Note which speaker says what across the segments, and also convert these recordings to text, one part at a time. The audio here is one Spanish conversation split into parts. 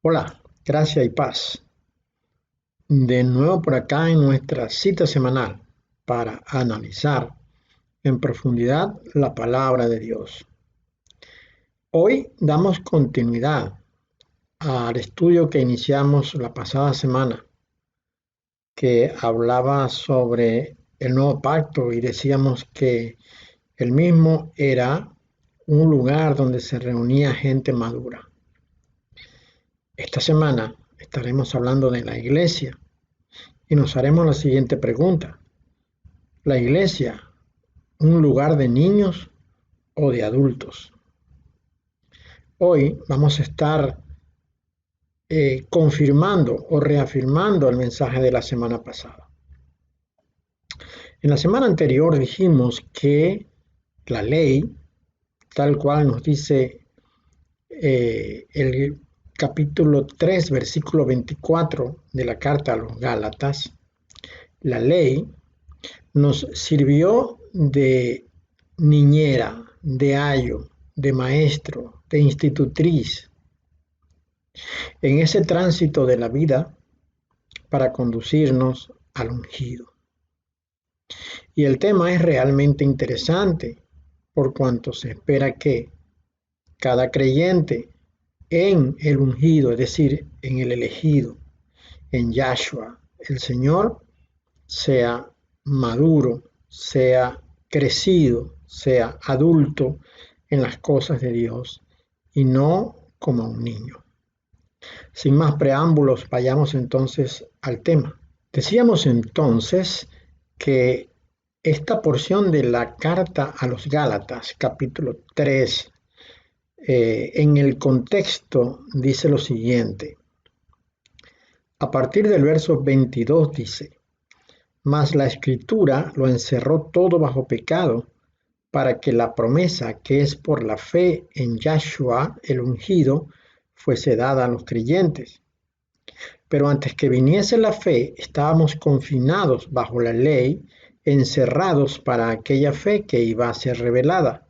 Speaker 1: Hola, gracia y paz. De nuevo por acá en nuestra cita semanal para analizar en profundidad la palabra de Dios. Hoy damos continuidad al estudio que iniciamos la pasada semana, que hablaba sobre el nuevo pacto y decíamos que el mismo era un lugar donde se reunía gente madura. Esta semana estaremos hablando de la iglesia y nos haremos la siguiente pregunta. ¿La iglesia, un lugar de niños o de adultos? Hoy vamos a estar confirmando o reafirmando el mensaje de la semana pasada. En la semana anterior dijimos que la ley, tal cual nos dice el capítulo 3, versículo 24 de la carta a los Gálatas, la ley nos sirvió de niñera, de ayo, de maestro, de institutriz en ese tránsito de la vida para conducirnos al ungido. Y el tema es realmente interesante por cuanto se espera que cada creyente en el ungido, es decir, en el elegido, en Yahshua, el Señor, sea maduro, sea crecido, sea adulto en las cosas de Dios y no como un niño. Sin más preámbulos, vayamos entonces al tema. Decíamos entonces que esta porción de la carta a los Gálatas, capítulo 3, en el contexto dice lo siguiente. A partir del verso 22 dice: Mas la Escritura lo encerró todo bajo pecado, para que la promesa que es por la fe en Yahshua, el ungido, fuese dada a los creyentes. Pero antes que viniese la fe, estábamos confinados bajo la ley, encerrados para aquella fe que iba a ser revelada.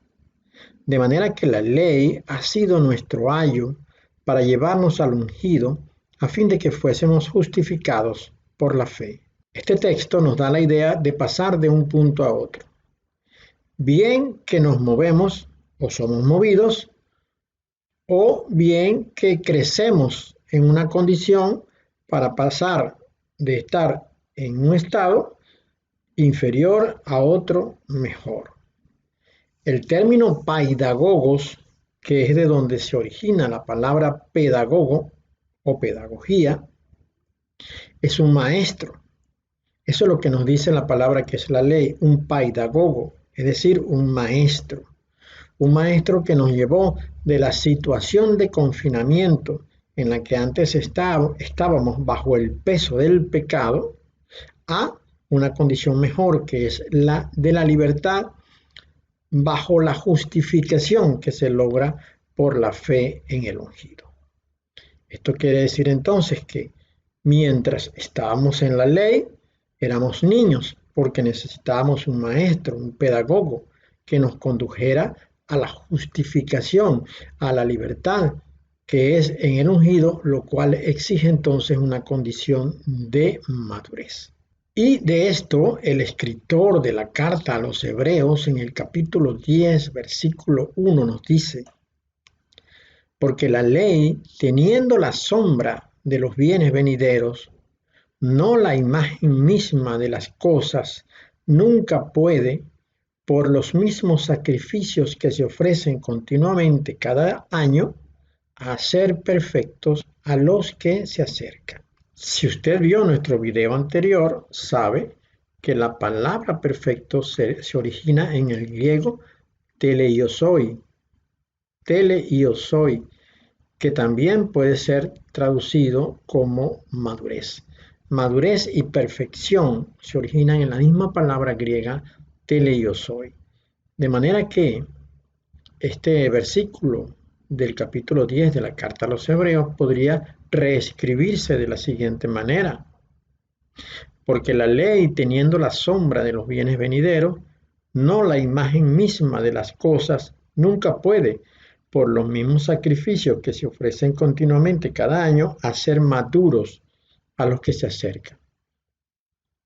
Speaker 1: De manera que la ley ha sido nuestro ayo para llevarnos al ungido, a fin de que fuésemos justificados por la fe. Este texto nos da la idea de pasar de un punto a otro. Bien que nos movemos o somos movidos, o bien que crecemos en una condición para pasar de estar en un estado inferior a otro mejor. El término paidagogos, que es de donde se origina la palabra pedagogo o pedagogía, es un maestro. Eso es lo que nos dice la palabra que es la ley, un paidagogo, es decir, un maestro. Un maestro que nos llevó de la situación de confinamiento en la que antes estábamos bajo el peso del pecado a una condición mejor, que es la de la libertad bajo la justificación que se logra por la fe en el ungido. Esto quiere decir entonces que mientras estábamos en la ley, éramos niños porque necesitábamos un maestro, un pedagogo que nos condujera a la justificación, a la libertad que es en el ungido, lo cual exige entonces una condición de madurez. Y de esto el escritor de la carta a los Hebreos en el capítulo 10, versículo 1 nos dice: porque la ley, teniendo la sombra de los bienes venideros, no la imagen misma de las cosas, nunca puede, por los mismos sacrificios que se ofrecen continuamente cada año, hacer perfectos a los que se acercan. Si usted vio nuestro video anterior, sabe que la palabra perfecto se origina en el griego teleiosoi, que también puede ser traducido como madurez. Madurez y perfección se originan en la misma palabra griega teleiosoi. De manera que este versículo del capítulo 10 de la carta a los Hebreos podría reescribirse de la siguiente manera: porque la ley, teniendo la sombra de los bienes venideros, no la imagen misma de las cosas, nunca puede, por los mismos sacrificios que se ofrecen continuamente cada año, hacer maduros a los que se acercan.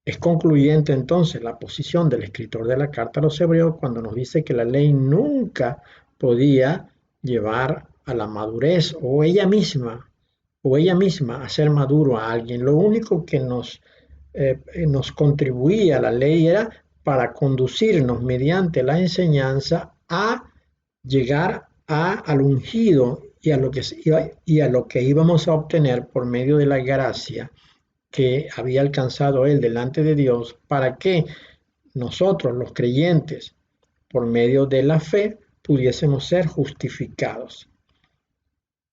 Speaker 1: Es concluyente entonces la posición del escritor de la carta a los hebreos cuando nos dice que la ley nunca podía llevar a la madurez o ella misma hacer maduro a alguien. Lo único que nos contribuía la ley era para conducirnos mediante la enseñanza a llegar al ungido y a lo que íbamos a obtener por medio de la gracia que había alcanzado él delante de Dios, para que nosotros los creyentes, por medio de la fe, pudiésemos ser justificados.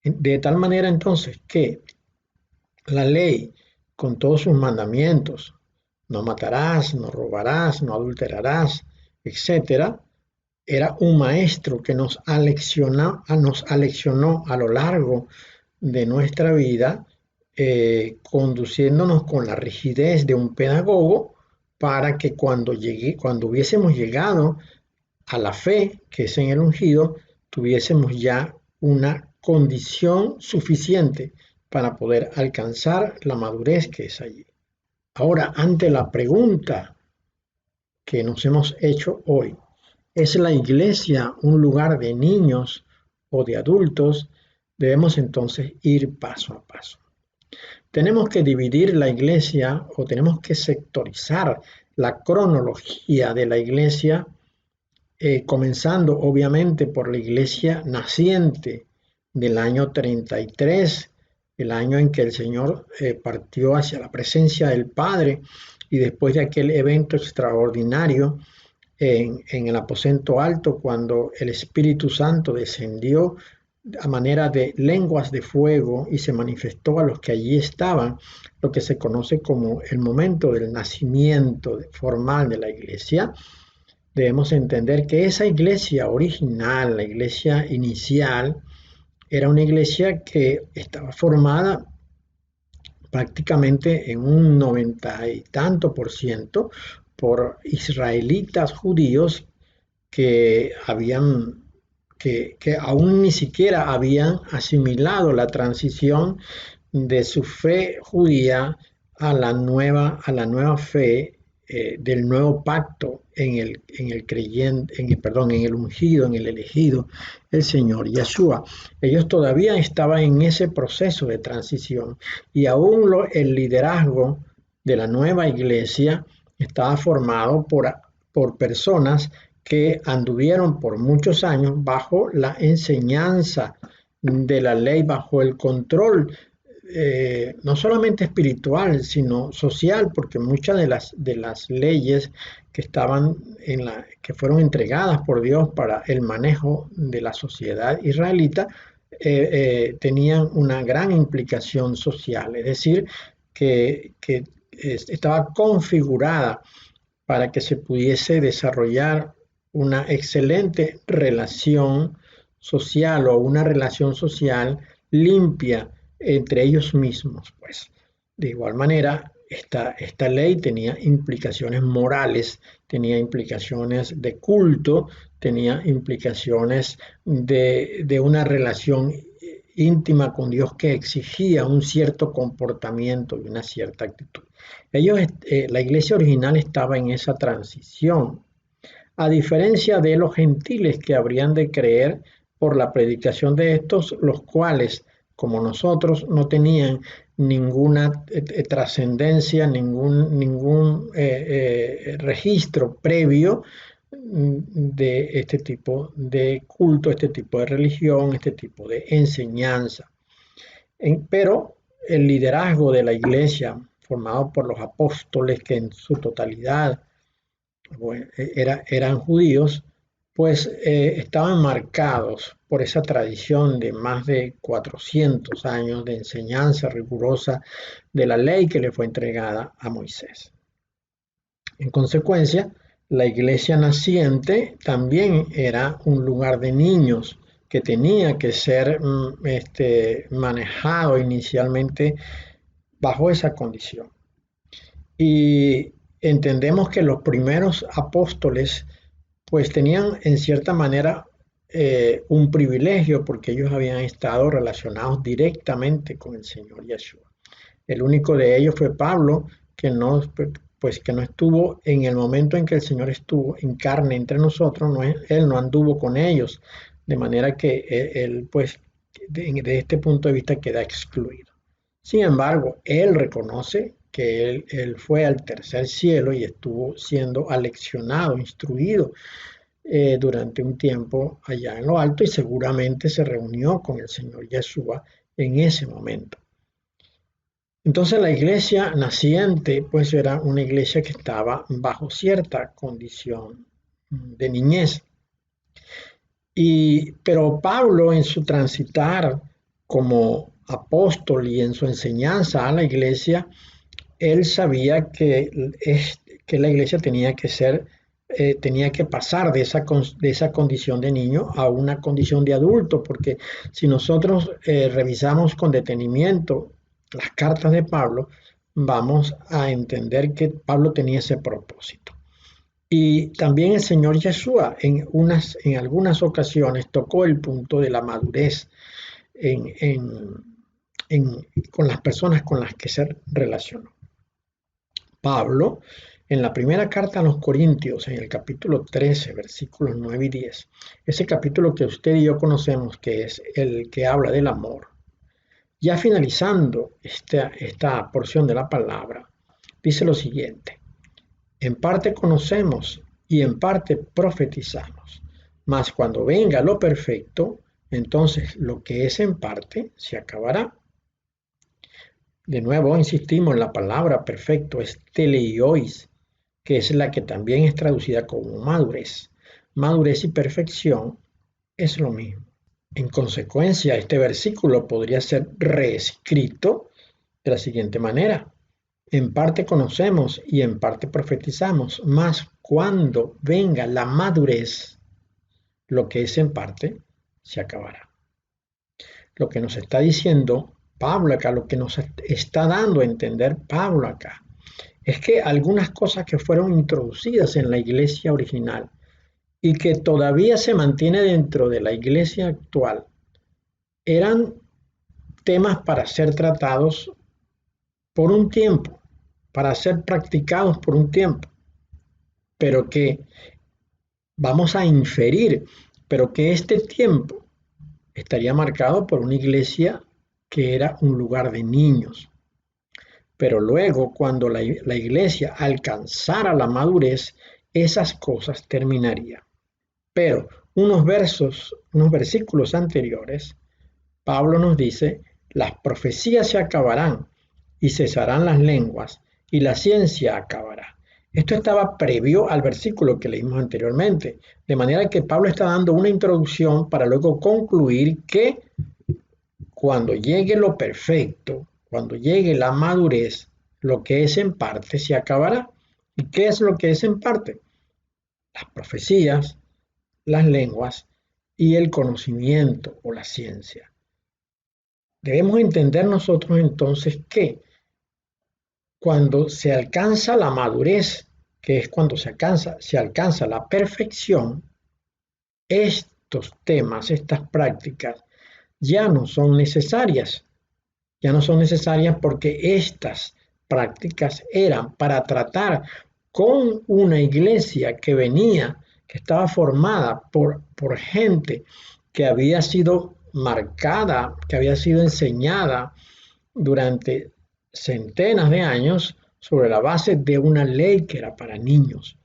Speaker 1: De tal manera entonces que la ley, con todos sus mandamientos, no matarás, no robarás, no adulterarás, etcétera, era un maestro que nos aleccionó a lo largo de nuestra vida, conduciéndonos con la rigidez de un pedagogo para que cuando hubiésemos llegado a la fe, que es en el ungido, tuviésemos ya una condición suficiente para poder alcanzar la madurez que es allí. Ahora, ante la pregunta que nos hemos hecho hoy, ¿es la iglesia un lugar de niños o de adultos? Debemos entonces ir paso a paso. Tenemos que dividir la iglesia o tenemos que sectorizar la cronología de la iglesia, comenzando obviamente por la iglesia naciente del año 33, el año en que el Señor partió hacia la presencia del Padre, y después de aquel evento extraordinario en el aposento alto, cuando el Espíritu Santo descendió a manera de lenguas de fuego y se manifestó a los que allí estaban, lo que se conoce como el momento del nacimiento formal de la iglesia. Debemos entender que esa iglesia original, la iglesia inicial, era una iglesia que estaba formada prácticamente en un 90 y tanto por ciento por israelitas judíos que aún ni siquiera habían asimilado la transición de su fe judía a la nueva fe del nuevo pacto en el ungido, en el elegido, el Señor Yeshua. Ellos todavía estaban en ese proceso de transición y aún el liderazgo de la nueva iglesia estaba formado por personas que anduvieron por muchos años bajo la enseñanza de la ley, bajo el control no solamente espiritual, sino social, porque muchas de las leyes que que fueron entregadas por Dios para el manejo de la sociedad israelita tenían una gran implicación social, es decir, que estaba configurada para que se pudiese desarrollar una excelente relación social o una relación social limpia entre ellos mismos, pues. De igual manera, esta ley tenía implicaciones morales, tenía implicaciones de culto, tenía implicaciones de una relación íntima con Dios que exigía un cierto comportamiento y una cierta actitud. La iglesia original estaba en esa transición, a diferencia de los gentiles que habrían de creer por la predicación de estos, los cuales, como nosotros, no tenían ninguna trascendencia, ningún registro previo de este tipo de culto, este tipo de religión, este tipo de enseñanza. Pero el liderazgo de la iglesia, formado por los apóstoles que en su totalidad eran judíos, pues estaban marcados por esa tradición de más de 400 años de enseñanza rigurosa de la ley que le fue entregada a Moisés. En consecuencia, la iglesia naciente también era un lugar de niños que tenía que ser manejado inicialmente bajo esa condición. Y entendemos que los primeros apóstoles pues tenían en cierta manera un privilegio porque ellos habían estado relacionados directamente con el Señor Yeshua. El único de ellos fue Pablo, que no, pues, que no estuvo en el momento en que el Señor estuvo en carne entre nosotros, él no anduvo con ellos, de manera que él pues, de este punto de vista queda excluido. Sin embargo, él reconoce que él fue al tercer cielo y estuvo siendo aleccionado, instruido durante un tiempo allá en lo alto y seguramente se reunió con el Señor Yeshua en ese momento. Entonces la iglesia naciente pues era una iglesia que estaba bajo cierta condición de niñez. Pero Pablo en su transitar como apóstol y en su enseñanza a la iglesia, él sabía que la iglesia tenía que pasar de esa condición de niño a una condición de adulto, porque si nosotros revisamos con detenimiento las cartas de Pablo, vamos a entender que Pablo tenía ese propósito. Y también el Señor Yeshua en algunas ocasiones tocó el punto de la madurez en, en, con las personas con las que se relacionó. Pablo, en la primera carta a los Corintios, en el capítulo 13, versículos 9 y 10, ese capítulo que usted y yo conocemos, que es el que habla del amor, ya finalizando esta porción de la palabra, dice lo siguiente: en parte conocemos y en parte profetizamos, mas cuando venga lo perfecto, entonces lo que es en parte se acabará. De nuevo, insistimos, la palabra perfecto es teleiois, que es la que también es traducida como madurez. Madurez y perfección es lo mismo. En consecuencia, este versículo podría ser reescrito de la siguiente manera: en parte conocemos y en parte profetizamos, mas cuando venga la madurez, lo que es en parte se acabará. Lo que nos está diciendo Pablo acá, lo que nos está dando a entender Pablo acá, es que algunas cosas que fueron introducidas en la iglesia original y que todavía se mantiene dentro de la iglesia actual, eran temas para ser tratados por un tiempo, para ser practicados por un tiempo, pero que vamos a inferir, pero que este tiempo estaría marcado por una iglesia que era un lugar de niños. Pero luego, cuando la iglesia alcanzara la madurez, esas cosas terminarían. Pero unos versículos anteriores, Pablo nos dice: las profecías se acabarán y cesarán las lenguas y la ciencia acabará. Esto estaba previo al versículo que leímos anteriormente, de manera que Pablo está dando una introducción para luego concluir que cuando llegue lo perfecto, cuando llegue la madurez, lo que es en parte se acabará. ¿Y qué es lo que es en parte? Las profecías, las lenguas y el conocimiento o la ciencia. Debemos entender nosotros entonces que cuando se alcanza la madurez, que es cuando se alcanza la perfección, estos temas, estas prácticas, ya no son necesarias. Ya no son necesarias porque estas prácticas eran para tratar con una iglesia que estaba formada por gente que había sido marcada, que había sido enseñada durante centenas de años sobre la base de una ley que era para niños.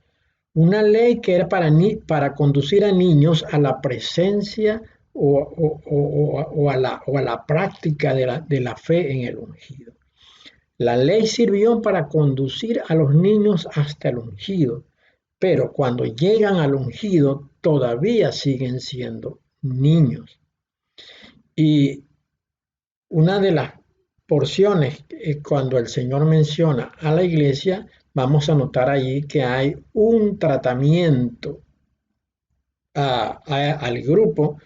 Speaker 1: Una ley que era para conducir a niños a la presencia o a la práctica de la fe en el ungido. La ley sirvió para conducir a los niños hasta el ungido, pero cuando llegan al ungido todavía siguen siendo niños. Y una de las porciones, cuando el Señor menciona a la iglesia, vamos a notar allí que hay un tratamiento al grupo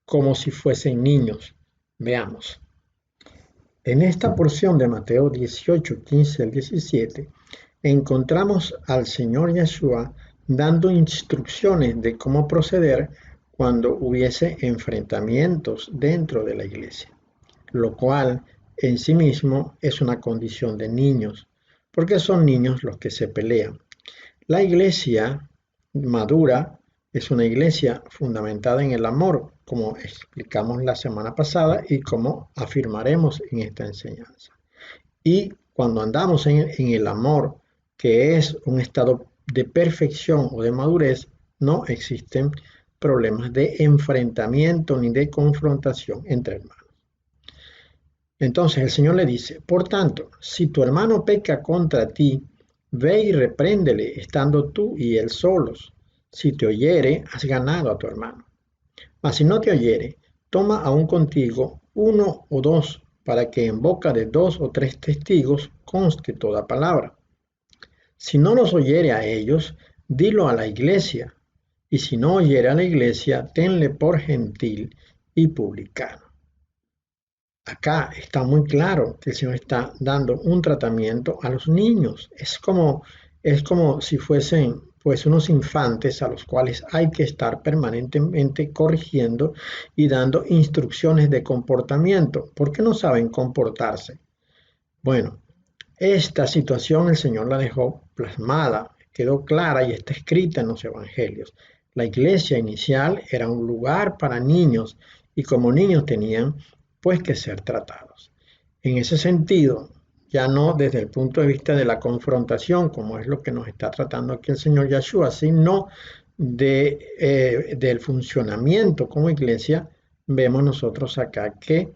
Speaker 1: como si fuesen niños. Veamos. En esta porción de Mateo 18, 15 al 17, encontramos al Señor Yeshua dando instrucciones de cómo proceder cuando hubiese enfrentamientos dentro de la iglesia, lo cual en sí mismo es una condición de niños, porque son niños los que se pelean. La iglesia madura es una iglesia fundamentada en el amor, como explicamos la semana pasada y como afirmaremos en esta enseñanza. Y cuando andamos en el amor, que es un estado de perfección o de madurez, no existen problemas de enfrentamiento ni de confrontación entre hermanos. Entonces el Señor le dice, por tanto, si tu hermano peca contra ti, ve y repréndele estando tú y él solos. Si te oyere, has ganado a tu hermano. Mas si no te oyere, toma aún contigo uno o dos, para que en boca de 2 o 3 testigos conste toda palabra. Si no los oyere a ellos, dilo a la iglesia, y si no oyere a la iglesia, tenle por gentil y publicano. Acá está muy claro que el Señor está dando un tratamiento a los niños. Es como si fuesen pues unos infantes a los cuales hay que estar permanentemente corrigiendo y dando instrucciones de comportamiento, porque no saben comportarse. Bueno, esta situación el Señor la dejó plasmada, quedó clara y está escrita en los evangelios. La iglesia inicial era un lugar para niños y como niños tenían pues que ser tratados. En ese sentido, ya no desde el punto de vista de la confrontación, como es lo que nos está tratando aquí el Señor Yeshua, sino del funcionamiento como iglesia, vemos nosotros acá que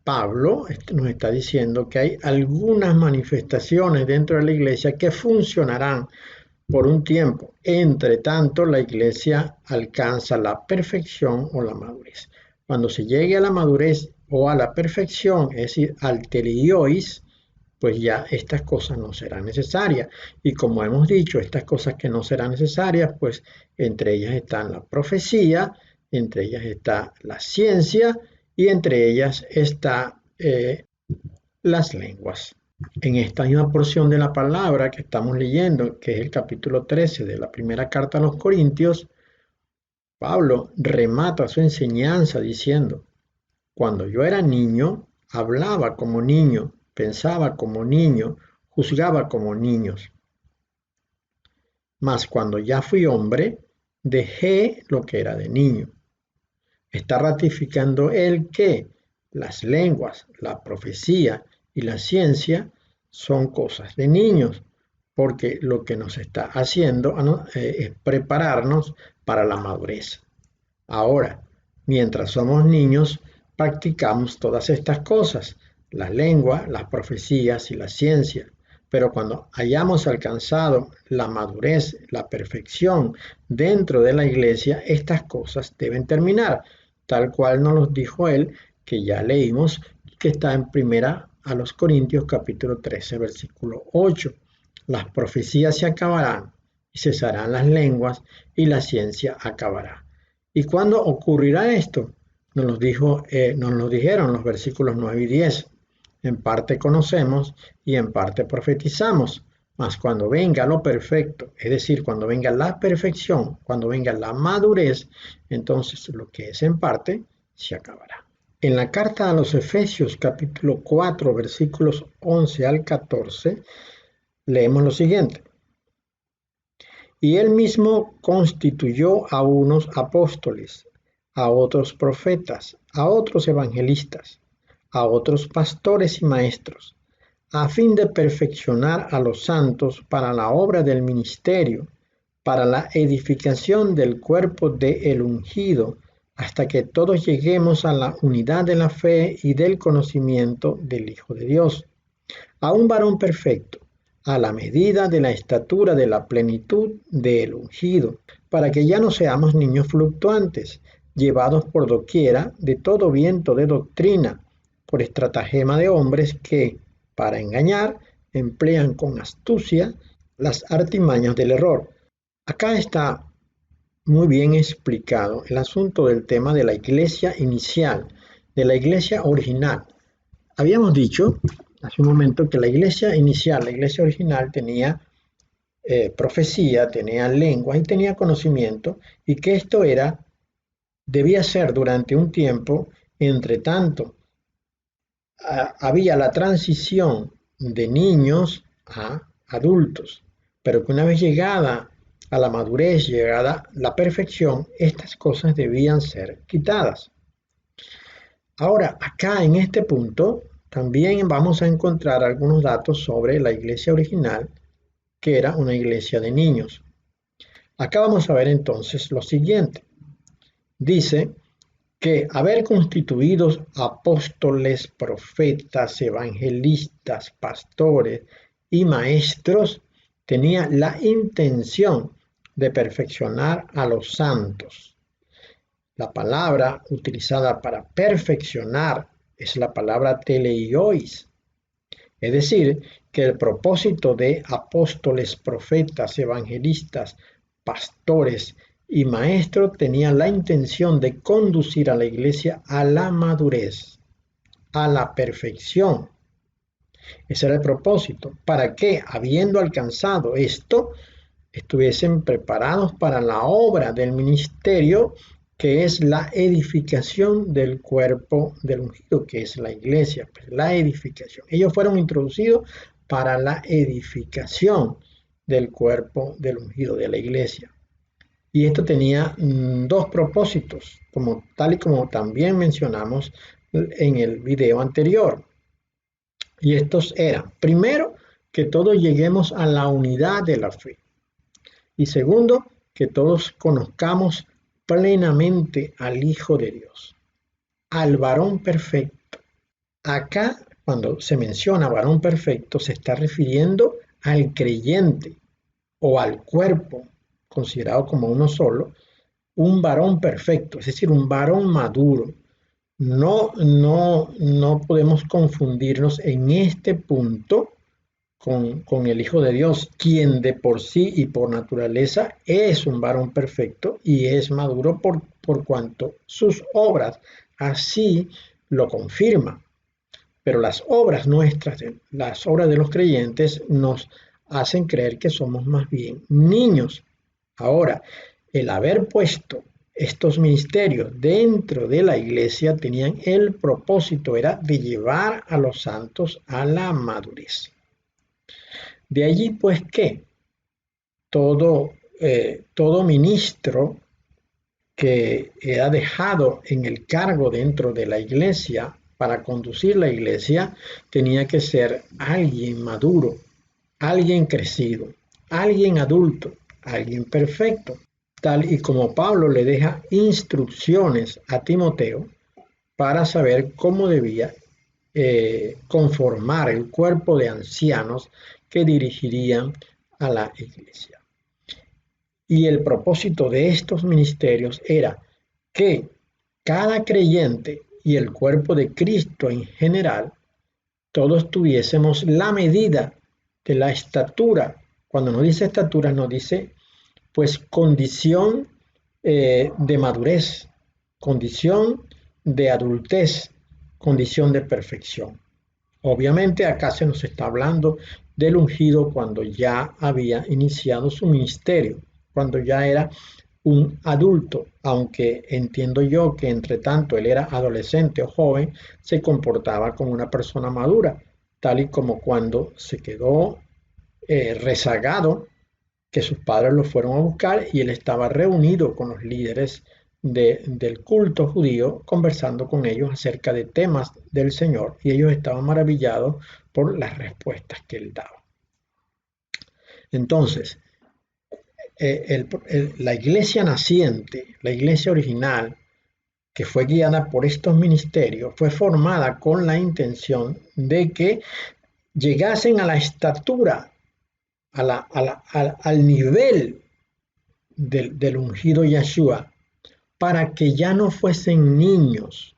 Speaker 1: Pablo nos está diciendo que hay algunas manifestaciones dentro de la iglesia que funcionarán por un tiempo. Entre tanto, la iglesia alcanza la perfección o la madurez. Cuando se llegue a la madurez o a la perfección, es decir, al teleiois, pues ya estas cosas no serán necesarias. Y como hemos dicho, estas cosas que no serán necesarias, pues entre ellas están la profecía, entre ellas está la ciencia y entre ellas está las lenguas. En esta misma porción de la palabra que estamos leyendo, que es el capítulo 13 de la primera carta a los Corintios, Pablo remata su enseñanza diciendo, cuando yo era niño, hablaba como niño, pensaba como niño, juzgaba como niños. Mas cuando ya fui hombre, dejé lo que era de niño. Está ratificando él que las lenguas, la profecía y la ciencia son cosas de niños, porque lo que nos está haciendo es prepararnos para la madurez. Ahora, mientras somos niños, practicamos todas estas cosas, la lengua, las profecías y la ciencia. Pero cuando hayamos alcanzado la madurez, la perfección dentro de la iglesia, estas cosas deben terminar, tal cual nos lo dijo él, que ya leímos, que está en primera a los Corintios capítulo 13, versículo 8. Las profecías se acabarán y cesarán las lenguas y la ciencia acabará. ¿Y cuándo ocurrirá esto? Nos lo dijeron los versículos 9 y 10. En parte conocemos y en parte profetizamos, mas cuando venga lo perfecto, es decir, cuando venga la perfección, cuando venga la madurez, entonces lo que es en parte se acabará. En la carta a los Efesios capítulo 4 versículos 11 al 14 leemos lo siguiente. Y él mismo constituyó a unos apóstoles, a otros profetas, a otros evangelistas, a otros pastores y maestros, a fin de perfeccionar a los santos para la obra del ministerio, para la edificación del cuerpo de el ungido, hasta que todos lleguemos a la unidad de la fe y del conocimiento del Hijo de Dios, a un varón perfecto, a la medida de la estatura de la plenitud del ungido, para que ya no seamos niños fluctuantes, llevados por doquiera de todo viento de doctrina, por estratagema de hombres que, para engañar, emplean con astucia las artimañas del error. Acá está muy bien explicado el asunto del tema de la iglesia inicial, de la iglesia original. Habíamos dicho hace un momento que la iglesia inicial, la iglesia original tenía profecía, tenía lengua y tenía conocimiento, y que esto debía ser durante un tiempo. Entre tanto había la transición de niños a adultos, pero que una vez llegada a la madurez, llegada la perfección, estas cosas debían ser quitadas. Ahora, acá en este punto, también vamos a encontrar algunos datos sobre la iglesia original, que era una iglesia de niños. Acá vamos a ver entonces lo siguiente. Dice que haber constituidos apóstoles, profetas, evangelistas, pastores y maestros tenía la intención de perfeccionar a los santos. La palabra utilizada para perfeccionar es la palabra teleiois, es decir, que el propósito de apóstoles, profetas, evangelistas, pastores y maestros tenía la intención de conducir a la iglesia a la madurez, a la perfección. Ese era el propósito, para que, habiendo alcanzado esto, estuviesen preparados para la obra del ministerio, que es la edificación del cuerpo del ungido, que es la iglesia, pues, la edificación. Ellos fueron introducidos para la edificación del cuerpo del ungido, de la iglesia. Y esto tenía dos propósitos, tal y como también mencionamos en el video anterior. Y estos eran, primero, que todos lleguemos a la unidad de la fe. Y segundo, que todos conozcamos plenamente al Hijo de Dios, al varón perfecto. Acá, cuando se menciona varón perfecto, se está refiriendo al creyente o al cuerpo, considerado como uno solo, un varón perfecto, es decir, un varón maduro. No podemos confundirnos en este punto con el Hijo de Dios, quien de por sí y por naturaleza es un varón perfecto y es maduro por cuanto sus obras así lo confirman. Pero las obras nuestras, las obras de los creyentes, nos hacen creer que somos más bien niños. Ahora, el haber puesto estos ministerios dentro de la iglesia tenían el propósito, era de llevar a los santos a la madurez. De allí pues que todo ministro que era dejado en el cargo dentro de la iglesia para conducir la iglesia tenía que ser alguien maduro, alguien crecido, alguien adulto, alguien perfecto, tal y como Pablo le deja instrucciones a Timoteo para saber cómo debía conformar el cuerpo de ancianos que dirigirían a la iglesia. Y el propósito de estos ministerios era que cada creyente y el cuerpo de Cristo en general, todos tuviésemos la medida de la estatura. Cuando nos dice estatura, nos dice pues condición de madurez, condición de adultez, condición de perfección. Obviamente acá se nos está hablando del ungido cuando ya había iniciado su ministerio, cuando ya era un adulto, aunque entiendo yo que entre tanto él era adolescente o joven, se comportaba como una persona madura, tal y como cuando se quedó rezagado, que sus padres lo fueron a buscar y él estaba reunido con los líderes del culto judío, conversando con ellos acerca de temas del Señor, y ellos estaban maravillados por las respuestas que él daba. Entonces, la iglesia naciente, la iglesia original, que fue guiada por estos ministerios, fue formada con la intención de que llegasen a la estatura, al nivel del ungido Yeshua, para que ya no fuesen niños.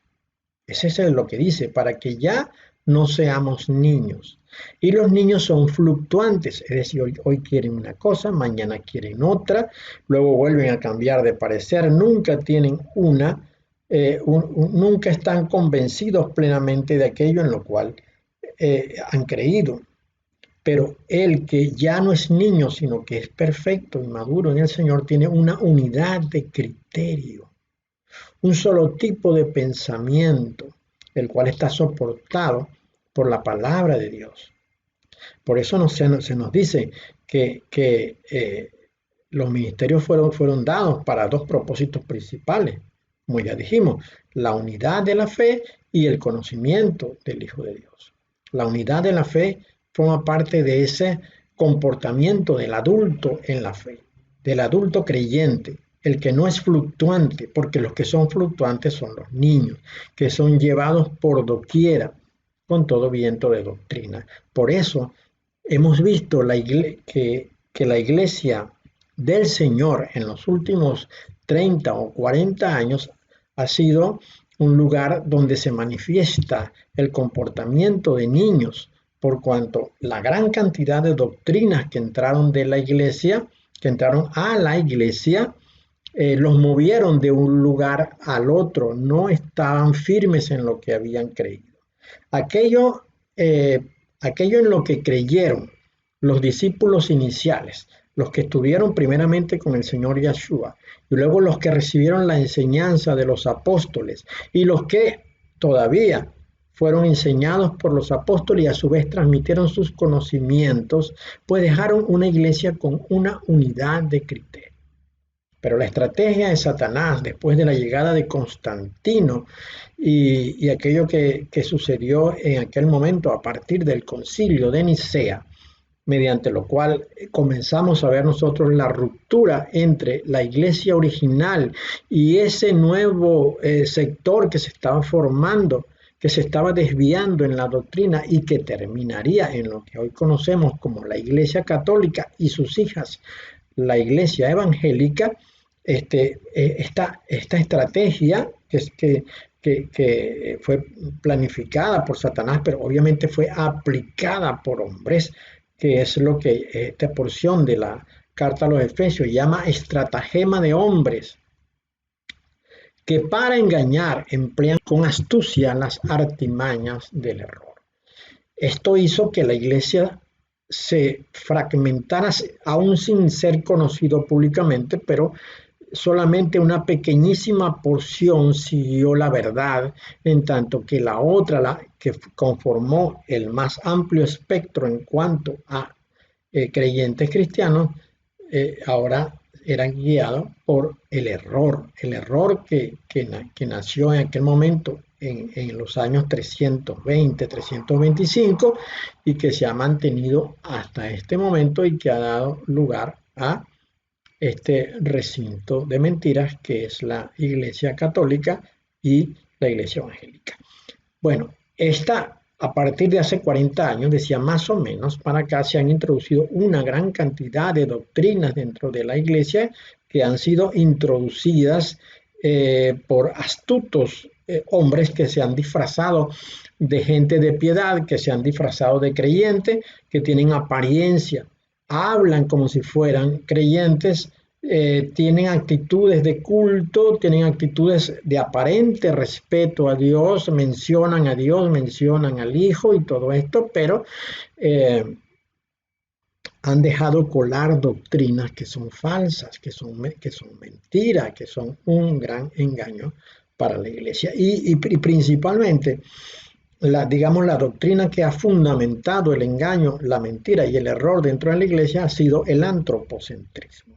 Speaker 1: Ese es lo que dice, para que ya no seamos niños. Y los niños son fluctuantes, es decir, hoy quieren una cosa, mañana quieren otra, luego vuelven a cambiar de parecer, nunca tienen nunca están convencidos plenamente de aquello en lo cual han creído. Pero el que ya no es niño, sino que es perfecto y maduro en el Señor, tiene una unidad de criterio, un solo tipo de pensamiento, el cual está soportado por la palabra de Dios. Por eso se nos dice que los ministerios fueron dados para dos propósitos principales, como ya dijimos, la unidad de la fe y el conocimiento del Hijo de Dios. La unidad de la fe forma parte de ese comportamiento del adulto en la fe, del adulto creyente, el que no es fluctuante, porque los que son fluctuantes son los niños, que son llevados por doquiera con todo viento de doctrina. Por eso hemos visto que la iglesia del Señor en los últimos 30 o 40 años ha sido un lugar donde se manifiesta el comportamiento de niños, por cuanto la gran cantidad de doctrinas que entraron de la iglesia, que entraron a la iglesia, los movieron de un lugar al otro, no estaban firmes en lo que habían creído. Aquello, eh, aquello en lo que creyeron los discípulos iniciales, los que estuvieron primeramente con el Señor Yeshua, y luego los que recibieron la enseñanza de los apóstoles, y los que todavía fueron enseñados por los apóstoles y a su vez transmitieron sus conocimientos, pues dejaron una iglesia con una unidad de criterio. Pero la estrategia de Satanás, después de la llegada de Constantino y aquello que sucedió en aquel momento a partir del concilio de Nicea, mediante lo cual comenzamos a ver nosotros la ruptura entre la iglesia original y ese nuevo sector que se estaba formando, que se estaba desviando en la doctrina y que terminaría en lo que hoy conocemos como la Iglesia Católica y sus hijas, la Iglesia Evangélica. Esta estrategia que fue planificada por Satanás, pero obviamente fue aplicada por hombres, que es lo que esta porción de la carta a los Efesios llama estratagema de hombres, que para engañar emplean con astucia las artimañas del error. Esto hizo que la iglesia se fragmentara aún sin ser conocido públicamente, pero solamente una pequeñísima porción siguió la verdad, en tanto que la otra, la que conformó el más amplio espectro en cuanto a creyentes cristianos, ahora eran guiados por el error que nació en aquel momento en los años 320, 325 y que se ha mantenido hasta este momento y que ha dado lugar a este recinto de mentiras que es la Iglesia Católica y la Iglesia Evangélica. Bueno, a partir de hace 40 años, decía más o menos, para acá se han introducido una gran cantidad de doctrinas dentro de la Iglesia que han sido introducidas por astutos hombres que se han disfrazado de gente de piedad, que se han disfrazado de creyentes, que tienen apariencia, hablan como si fueran creyentes, tienen actitudes de culto, tienen actitudes de aparente respeto a Dios, mencionan al Hijo y todo esto, pero han dejado colar doctrinas que son falsas, que son mentiras, que son un gran engaño para la iglesia. Y principalmente, digamos, la doctrina que ha fundamentado el engaño, la mentira y el error dentro de la iglesia ha sido el antropocentrismo.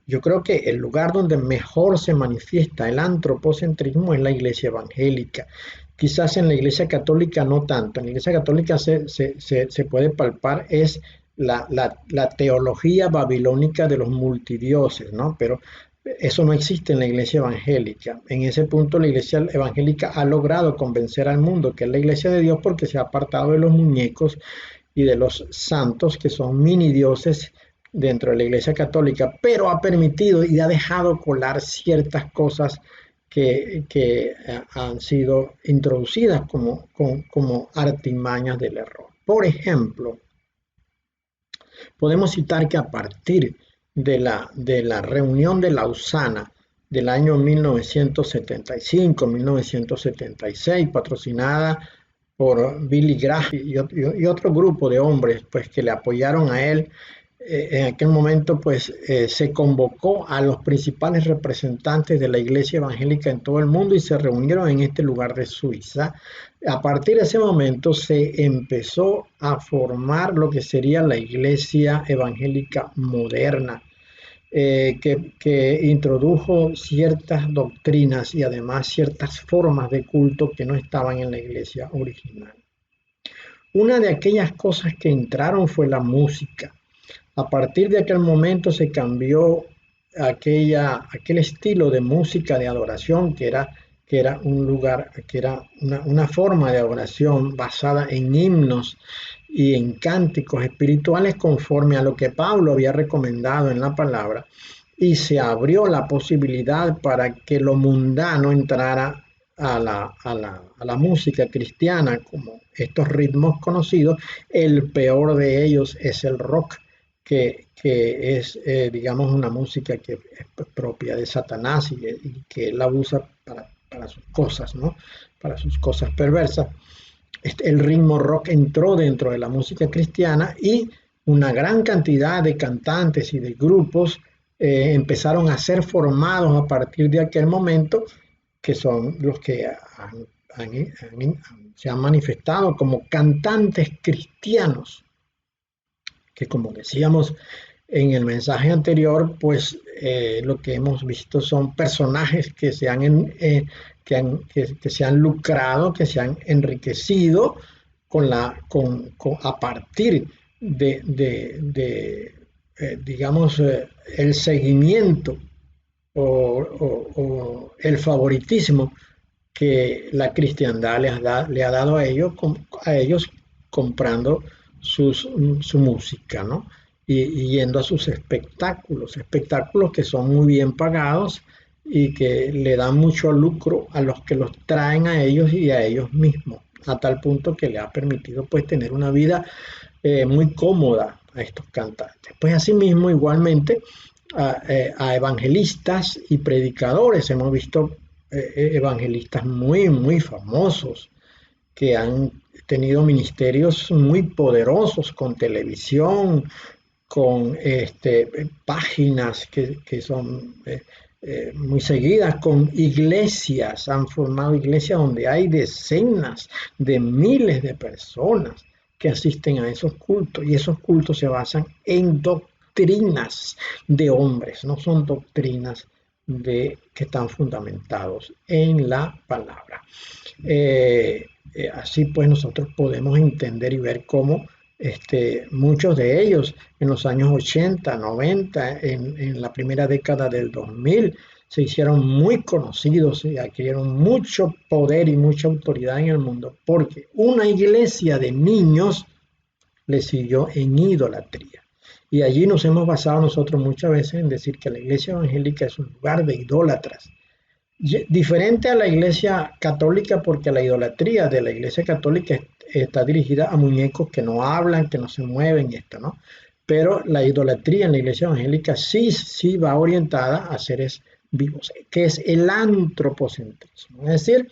Speaker 1: Yo creo que el lugar donde mejor se manifiesta el antropocentrismo es la iglesia evangélica. Quizás en la iglesia católica no tanto. En la iglesia católica se puede palpar es la teología babilónica de los multidioses, ¿no? Pero eso no existe en la iglesia evangélica. En ese punto la iglesia evangélica ha logrado convencer al mundo que es la iglesia de Dios porque se ha apartado de los muñecos y de los santos que son mini dioses dentro de la iglesia católica, pero ha permitido y ha dejado colar ciertas cosas que han sido introducidas como artimañas del error. Por ejemplo, podemos citar que a partir de la reunión de Lausana del año 1975-1976, patrocinada por Billy Graham y otro grupo de hombres pues que le apoyaron a él. En aquel momento pues se convocó a los principales representantes de la iglesia evangélica en todo el mundo y se reunieron en este lugar de Suiza. A partir de ese momento se empezó a formar lo que sería la iglesia evangélica moderna, que introdujo ciertas doctrinas y además ciertas formas de culto que no estaban en la iglesia original. Una de aquellas cosas que entraron fue la música. A partir de aquel momento se cambió aquel estilo de música de adoración que era un lugar, que era una forma de adoración basada en himnos y en cánticos espirituales conforme a lo que Pablo había recomendado en la palabra, y se abrió la posibilidad para que lo mundano entrara a la música cristiana, como estos ritmos conocidos. El peor de ellos es el rock, que es, digamos, una música que es propia de Satanás y que él la usa para sus cosas, ¿no? Para sus cosas perversas. El ritmo rock entró dentro de la música cristiana y una gran cantidad de cantantes y de grupos empezaron a ser formados a partir de aquel momento, que son los que se han manifestado como cantantes cristianos, que como decíamos en el mensaje anterior, pues lo que hemos visto son personajes que que se han lucrado, que se han enriquecido a partir digamos, el seguimiento o el favoritismo que la cristiandad le ha dado a ellos comprando su música, ¿no? Y yendo a sus espectáculos que son muy bien pagados y que le dan mucho lucro a los que los traen a ellos y a ellos mismos, a tal punto que le ha permitido pues tener una vida muy cómoda a estos cantantes. Pues asimismo, igualmente, a evangelistas y predicadores. Hemos visto evangelistas muy famosos que han tenido ministerios muy poderosos con televisión, con páginas que son muy seguidas, con iglesias, han formado iglesias donde hay decenas de miles de personas que asisten a esos cultos, y esos cultos se basan en doctrinas de hombres, no son doctrinas que están fundamentados en la palabra. Así pues nosotros podemos entender y ver cómo muchos de ellos en los años 80, 90, en la primera década del 2000, se hicieron muy conocidos y adquirieron mucho poder y mucha autoridad en el mundo, porque una iglesia de niños les siguió en idolatría. Y allí nos hemos basado nosotros muchas veces en decir que la iglesia evangélica es un lugar de idólatras. Diferente a la iglesia católica, porque la idolatría de la iglesia católica está dirigida a muñecos que no hablan, que no se mueven y esto, ¿no? Pero la idolatría en la iglesia evangélica sí va orientada a seres vivos, que es el antropocentrismo. Es decir,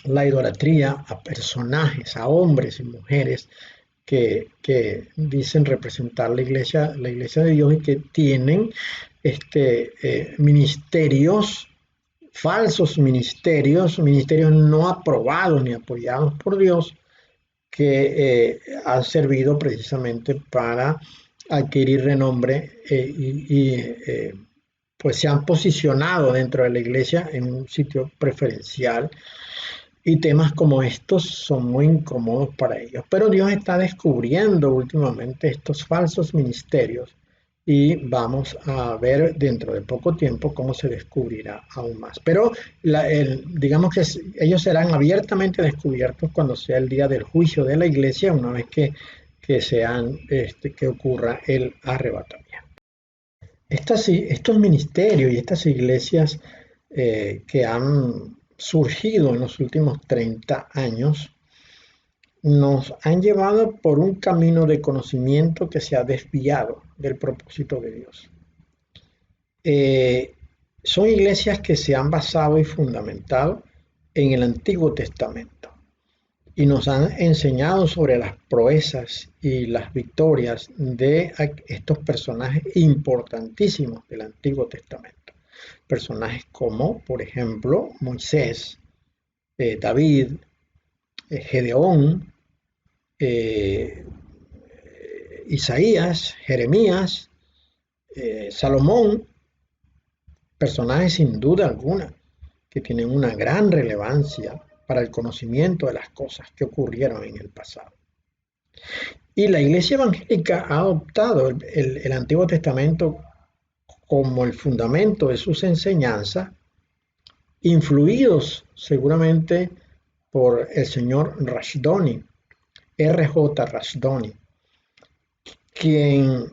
Speaker 1: la idolatría a personajes, a hombres y mujeres que dicen representar la iglesia de Dios y que tienen ministerios, falsos ministerios no aprobados ni apoyados por Dios, que han servido precisamente para adquirir renombre pues se han posicionado dentro de la iglesia en un sitio preferencial, y temas como estos son muy incómodos para ellos. Pero Dios está descubriendo últimamente estos falsos ministerios y vamos a ver dentro de poco tiempo cómo se descubrirá aún más. Pero digamos que ellos serán abiertamente descubiertos cuando sea el día del juicio de la iglesia, una vez que ocurra el arrebatamiento. Estos ministerios y estas iglesias que han surgido en los últimos 30 años nos han llevado por un camino de conocimiento que se ha desviado del propósito de Dios. Son iglesias que se han basado y fundamentado en el Antiguo Testamento. y nos han enseñado sobre las proezas y las victorias de estos personajes importantísimos del Antiguo Testamento. Personajes como, por ejemplo, Moisés, David, Gedeón, eh, Isaías, Jeremías, Salomón, personajes sin duda alguna que tienen una gran relevancia para el conocimiento de las cosas que ocurrieron en el pasado. Y la Iglesia Evangélica ha adoptado el Antiguo Testamento como el fundamento de sus enseñanzas, influidos seguramente por el señor Rashdoni, R.J. Rashdoni, quien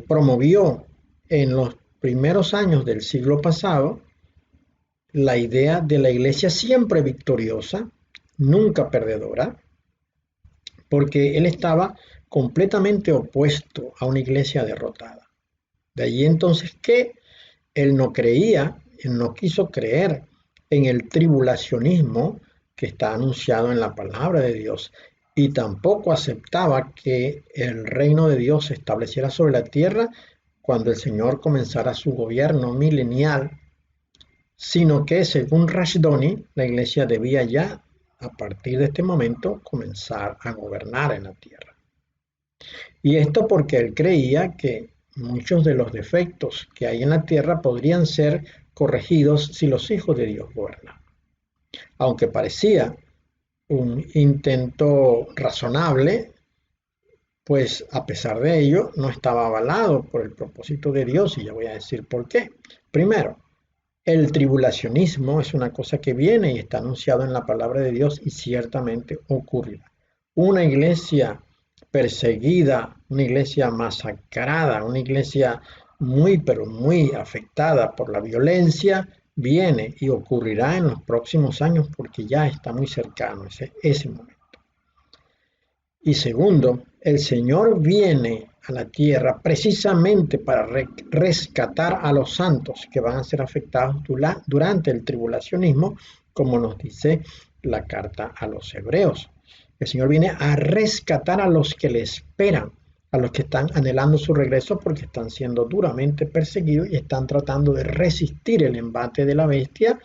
Speaker 1: promovió en los primeros años del siglo pasado la idea de la iglesia siempre victoriosa, nunca perdedora, porque él estaba completamente opuesto a una iglesia derrotada. De allí entonces que él no creía, él no quiso creer en el tribulacionismo que está anunciado en la palabra de Dios, y tampoco aceptaba que el reino de Dios se estableciera sobre la tierra cuando el Señor comenzara su gobierno milenial, sino que según Rashdoni, la iglesia debía ya, a partir de este momento, comenzar a gobernar en la tierra. Y esto porque él creía que muchos de los defectos que hay en la tierra podrían ser corregidos si los hijos de Dios gobernan. Aunque parecía un intento razonable, pues a pesar de ello no estaba avalado por el propósito de Dios, y ya voy a decir por qué. Primero, el tribulacionismo es una cosa que viene y está anunciado en la palabra de Dios y ciertamente ocurrirá. Una iglesia perseguida, una iglesia masacrada, una iglesia muy pero muy afectada por la violencia, viene y ocurrirá en los próximos años porque ya está muy cercano ese momento. Y segundo, el Señor viene a la tierra precisamente para rescatar a los santos que van a ser afectados durante el tribulacionismo, como nos dice la carta a los hebreos. El Señor viene a rescatar a los que le esperan, a los que están anhelando su regreso porque están siendo duramente perseguidos y están tratando de resistir el embate de la bestia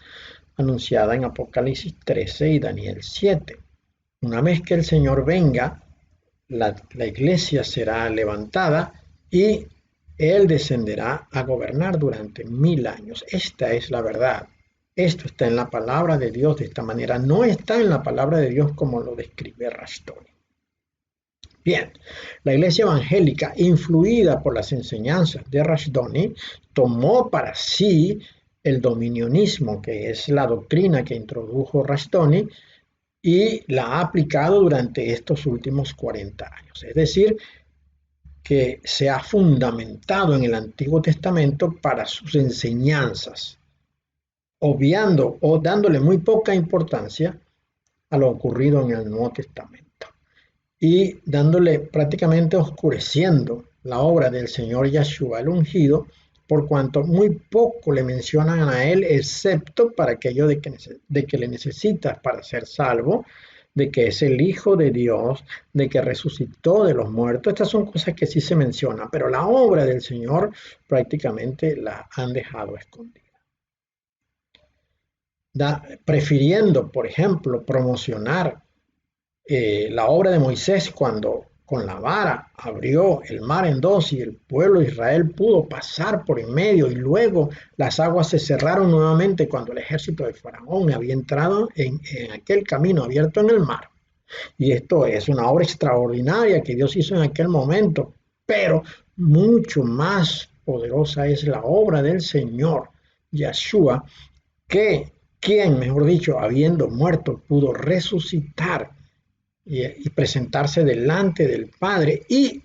Speaker 1: anunciada en Apocalipsis 13 y Daniel 7. Una vez que el Señor venga, la iglesia será levantada y Él descenderá a gobernar durante 1000 años. Esta es la verdad. Esto está en la palabra de Dios de esta manera. No está en la palabra de Dios como lo describe Rashdoni. Bien, la iglesia evangélica, influida por las enseñanzas de Rashdoni, tomó para sí el dominionismo, que es la doctrina que introdujo Rashdoni, y la ha aplicado durante estos últimos 40 años. Es decir, que se ha fundamentado en el Antiguo Testamento para sus enseñanzas, obviando o dándole muy poca importancia a lo ocurrido en el Nuevo Testamento y dándole prácticamente oscureciendo la obra del Señor Yahshua el ungido, por cuanto muy poco le mencionan a él, excepto para aquello de que le necesitas para ser salvo, de que es el Hijo de Dios, de que resucitó de los muertos. Estas son cosas que sí se mencionan, pero la obra del Señor prácticamente la han dejado escondida. Prefiriendo, por ejemplo, promocionar la obra de Moisés cuando con la vara abrió el mar en dos y el pueblo de Israel pudo pasar por en medio, y luego las aguas se cerraron nuevamente cuando el ejército de Faraón había entrado en aquel camino abierto en el mar. Y esto es una obra extraordinaria que Dios hizo en aquel momento, pero mucho más poderosa es la obra del Señor Yahshua, que quien, mejor dicho, habiendo muerto, pudo resucitar y presentarse delante del Padre, y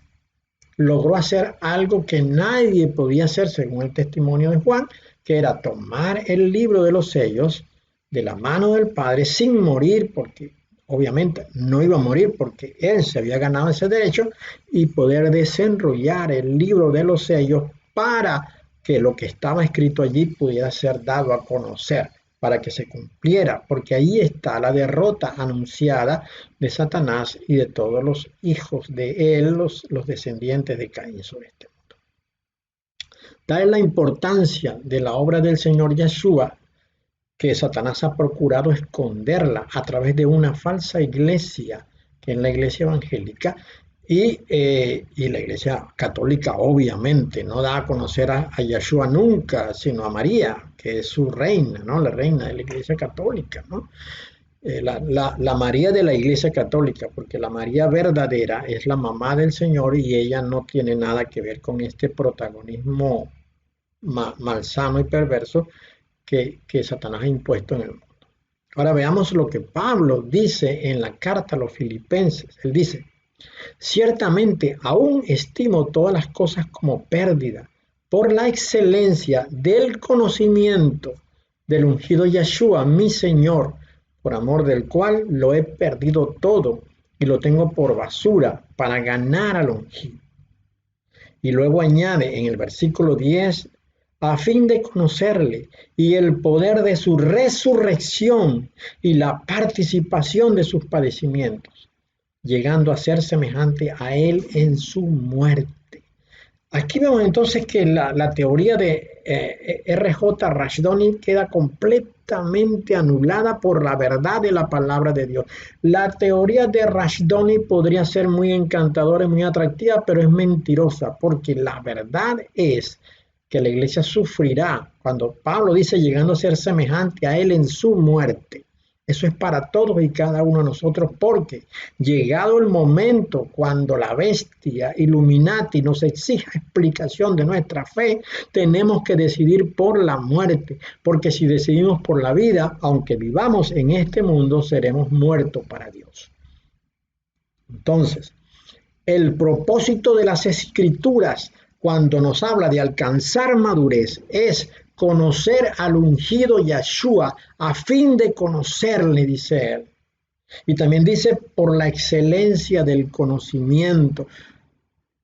Speaker 1: logró hacer algo que nadie podía hacer según el testimonio de Juan, que era tomar el libro de los sellos de la mano del Padre sin morir, porque obviamente no iba a morir porque él se había ganado ese derecho, y poder desenrollar el libro de los sellos para que lo que estaba escrito allí pudiera ser dado a conocer para que se cumpliera, porque ahí está la derrota anunciada de Satanás y de todos los hijos de él, los descendientes de Caín sobre este mundo. Tal es la importancia de la obra del Señor Yeshua que Satanás ha procurado esconderla a través de una falsa iglesia, que es la iglesia evangélica, y la iglesia católica obviamente no da a conocer a Yeshua nunca, sino a María, que es su reina, ¿no? La reina de la iglesia católica, ¿no? La María de la iglesia católica, porque la María verdadera es la mamá del Señor y ella no tiene nada que ver con este protagonismo malsano y perverso que Satanás ha impuesto en el mundo. Ahora veamos lo que Pablo dice en la carta a los Filipenses. Él dice: ciertamente aún estimo todas las cosas como pérdida por la excelencia del conocimiento del ungido Yeshua, mi Señor, por amor del cual lo he perdido todo y lo tengo por basura para ganar al ungido. Y luego añade en el versículo 10, a fin de conocerle y el poder de su resurrección y la participación de sus padecimientos, llegando a ser semejante a él en su muerte. Aquí vemos entonces que la teoría de R.J. Rashdoni queda completamente anulada por la verdad de la palabra de Dios. La teoría de Rashdoni podría ser muy encantadora y muy atractiva, pero es mentirosa, porque la verdad es que la iglesia sufrirá cuando Pablo dice llegando a ser semejante a él en su muerte. Eso es para todos y cada uno de nosotros, porque llegado el momento cuando la bestia Illuminati nos exija explicación de nuestra fe, tenemos que decidir por la muerte, porque si decidimos por la vida, aunque vivamos en este mundo, seremos muertos para Dios. Entonces, el propósito de las Escrituras, cuando nos habla de alcanzar madurez, es conocer al ungido Yeshua a fin de conocerle, dice él. Y también dice por la excelencia del conocimiento.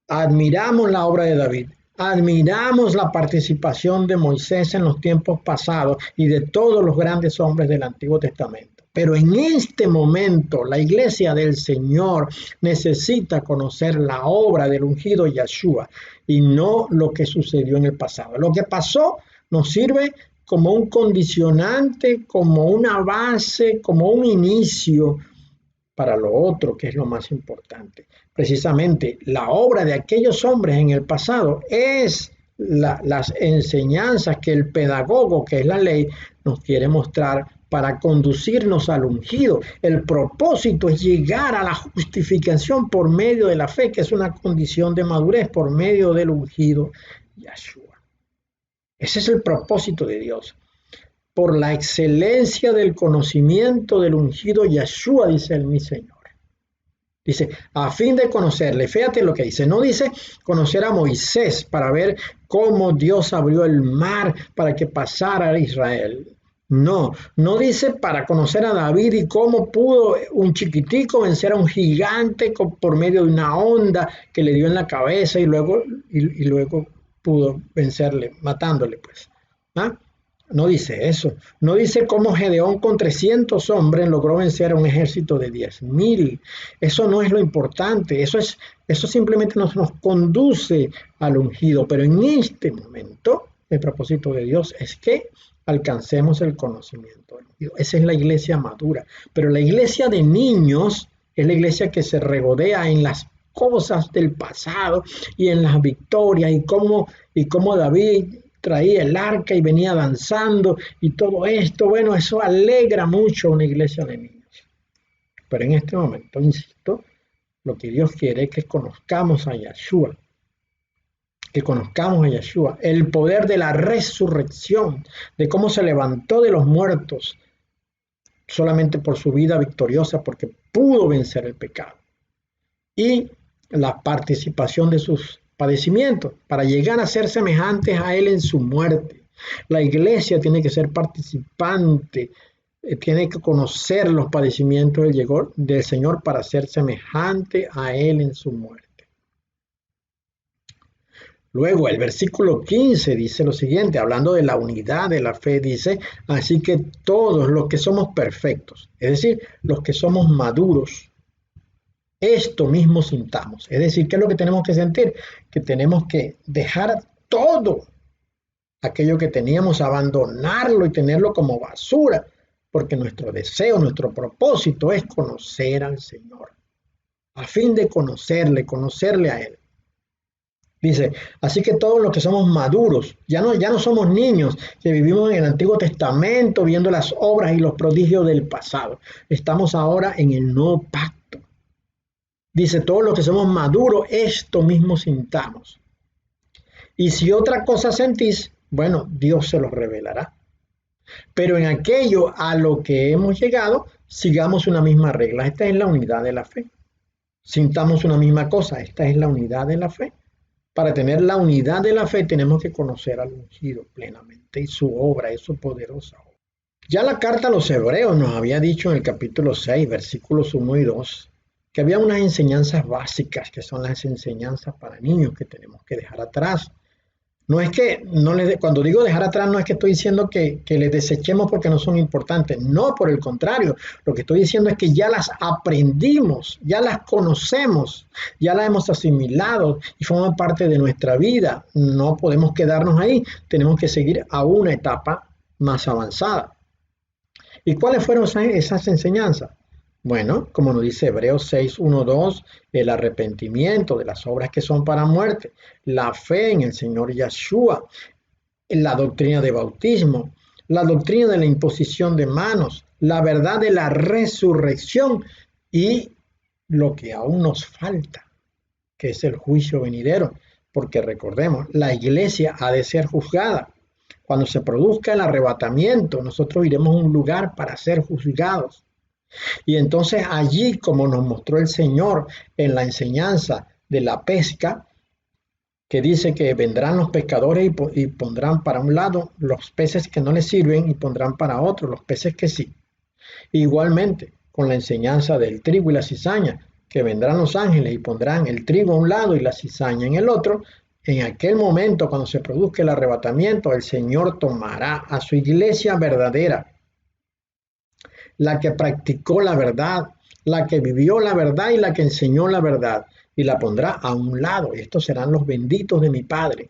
Speaker 1: Admiramos la obra de David, admiramos la participación de Moisés en los tiempos pasados y de todos los grandes hombres del Antiguo Testamento. Pero en este momento la iglesia del Señor necesita conocer la obra del ungido Yeshua y no lo que sucedió en el pasado. Lo que pasó nos sirve como un condicionante, como una base, como un inicio para lo otro, que es lo más importante. Precisamente la obra de aquellos hombres en el pasado es las enseñanzas que el pedagogo, que es la ley, nos quiere mostrar para conducirnos al ungido. El propósito es llegar a la justificación por medio de la fe, que es una condición de madurez por medio del ungido Yeshua. Ese es el propósito de Dios. Por la excelencia del conocimiento del ungido Yeshua, dice el mi Señor. Dice, a fin de conocerle. Fíjate lo que dice. No dice conocer a Moisés para ver cómo Dios abrió el mar para que pasara a Israel. No, no dice para conocer a David y cómo pudo un chiquitico vencer a un gigante por medio de una onda que le dio en la cabeza y luego pudo vencerle, matándole, pues. ¿Ah? No dice eso. No dice cómo Gedeón con 300 hombres logró vencer a un ejército de 10,000. Eso no es lo importante. Eso simplemente nos conduce al ungido. Pero en este momento, el propósito de Dios es que alcancemos el conocimiento del ungido. Esa es la iglesia madura. Pero la iglesia de niños es la iglesia que se regodea en las cosas del pasado y en las victorias y cómo David traía el arca y venía danzando y todo esto. Bueno, eso alegra mucho a una iglesia de niños. Pero en este momento, insisto, lo que Dios quiere es que conozcamos a Yeshua. Que conozcamos a Yeshua, el poder de la resurrección, de cómo se levantó de los muertos solamente por su vida victoriosa, porque pudo vencer el pecado. Y la participación de sus padecimientos para llegar a ser semejantes a él en su muerte. La iglesia tiene que ser participante, tiene que conocer los padecimientos del Señor para ser semejante a él en su muerte. Luego el versículo 15 dice lo siguiente, hablando de la unidad de la fe, dice, así que todos los que somos perfectos, es decir, los que somos maduros, esto mismo sintamos. Es decir, ¿qué es lo que tenemos que sentir? Que tenemos que dejar todo aquello que teníamos, abandonarlo y tenerlo como basura, porque nuestro deseo, nuestro propósito es conocer al Señor, a fin de conocerle a Él. Dice, así que todos los que somos maduros, ya no somos niños que vivimos en el Antiguo Testamento viendo las obras y los prodigios del pasado. Estamos ahora en el nuevo pacto. Dice, todos los que somos maduros, esto mismo sintamos. Y si otra cosa sentís, bueno, Dios se lo revelará. Pero en aquello a lo que hemos llegado, sigamos una misma regla. Esta es la unidad de la fe. Sintamos una misma cosa. Esta es la unidad de la fe. Para tener la unidad de la fe tenemos que conocer al ungido plenamente y su obra es su poderosa obra. Ya la carta a los hebreos nos había dicho en el capítulo 6, versículos 1 y 2, que había unas enseñanzas básicas que son las enseñanzas para niños que tenemos que dejar atrás. No es que, cuando digo dejar atrás, no es que estoy diciendo que les desechemos porque no son importantes. No, por el contrario. Lo que estoy diciendo es que ya las aprendimos, ya las conocemos, ya las hemos asimilado y forman parte de nuestra vida. No podemos quedarnos ahí. Tenemos que seguir a una etapa más avanzada. ¿Y cuáles fueron esas enseñanzas? Bueno, como nos dice Hebreos 6, 1, 2, el arrepentimiento de las obras que son para muerte, la fe en el Señor Yeshua, la doctrina de bautismo, la doctrina de la imposición de manos, la verdad de la resurrección y lo que aún nos falta, que es el juicio venidero, porque recordemos, la iglesia ha de ser juzgada. Cuando se produzca el arrebatamiento, nosotros iremos a un lugar para ser juzgados. Y entonces allí, como nos mostró el Señor en la enseñanza de la pesca, que dice que vendrán los pescadores y pondrán para un lado los peces que no les sirven y pondrán para otro los peces que sí. Igualmente, con la enseñanza del trigo y la cizaña, que vendrán los ángeles y pondrán el trigo a un lado y la cizaña en el otro, en aquel momento, cuando se produzca el arrebatamiento, el Señor tomará a su iglesia verdadera, la que practicó la verdad, la que vivió la verdad y la que enseñó la verdad, y la pondrá a un lado. Estos serán los benditos de mi Padre.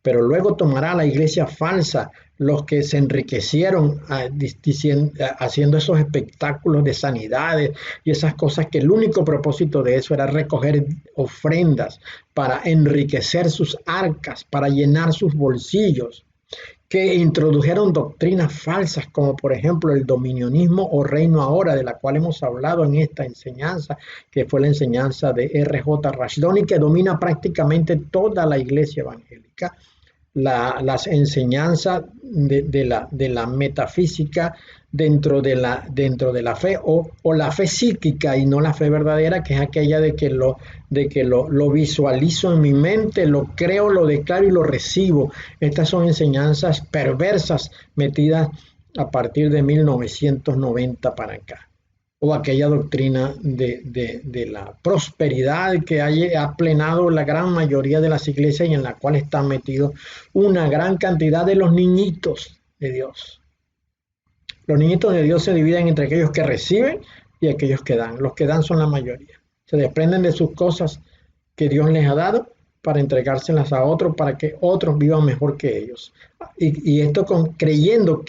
Speaker 1: Pero luego tomará la iglesia falsa, los que se enriquecieron haciendo esos espectáculos de sanidades y esas cosas que el único propósito de eso era recoger ofrendas para enriquecer sus arcas, para llenar sus bolsillos, que introdujeron doctrinas falsas como por ejemplo el dominionismo o reino ahora, de la cual hemos hablado en esta enseñanza, que fue la enseñanza de R.J. Rashdoni, que domina prácticamente toda la iglesia evangélica. Las enseñanzas de la metafísica dentro de la fe o la fe psíquica y no la fe verdadera, que es aquella de que lo visualizo en mi mente, lo creo, lo declaro y lo recibo. Estas son enseñanzas perversas metidas a partir de 1990 para acá. O aquella doctrina de la prosperidad que ha plenado la gran mayoría de las iglesias y en la cual están metidos una gran cantidad de los niñitos de Dios. Los niñitos de Dios se dividen entre aquellos que reciben y aquellos que dan. Los que dan son la mayoría. Se desprenden de sus cosas que Dios les ha dado para entregárselas a otros, para que otros vivan mejor que ellos. Y esto creyendo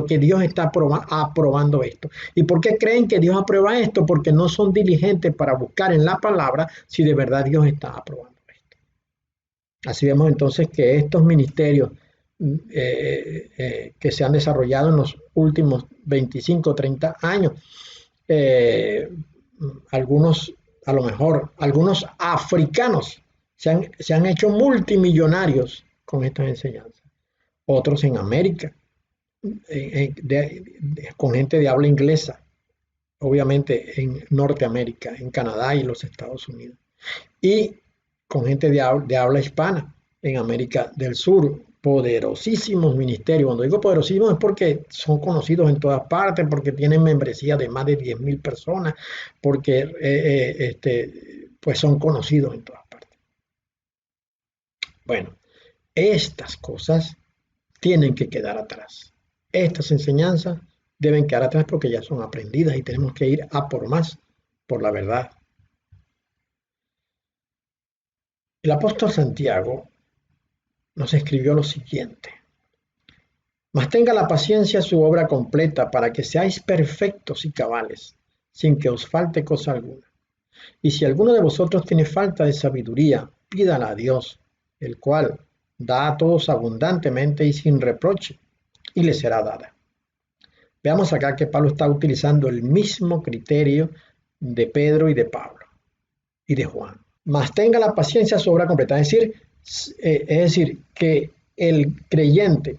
Speaker 1: que Dios está aprobando esto. ¿Y por qué creen que Dios aprueba esto? Porque no son diligentes para buscar en la palabra si de verdad Dios está aprobando esto. Así vemos entonces que estos ministerios que se han desarrollado en los últimos 25 o 30 años, algunos, a lo mejor, algunos africanos se han hecho multimillonarios con estas enseñanzas. Otros en América, con gente de habla inglesa, obviamente en Norteamérica, en Canadá y los Estados Unidos. Y con gente de habla hispana en América del Sur, poderosísimos ministerios. Cuando digo poderosísimos es porque son conocidos en todas partes, porque tienen membresía de más de 10,000 personas, porque pues son conocidos en todas partes. Bueno, estas cosas tienen que quedar atrás. Estas enseñanzas deben quedar atrás porque ya son aprendidas y tenemos que ir a por más, por la verdad. El apóstol Santiago nos escribió lo siguiente: mas tenga la paciencia su obra completa para que seáis perfectos y cabales, sin que os falte cosa alguna. Y si alguno de vosotros tiene falta de sabiduría, pídala a Dios, el cual da a todos abundantemente y sin reproche, y le será dada. Veamos acá que Pablo está utilizando el mismo criterio de Pedro y de Pablo y de Juan. Mas tenga la paciencia su obra completa, es decir, que el creyente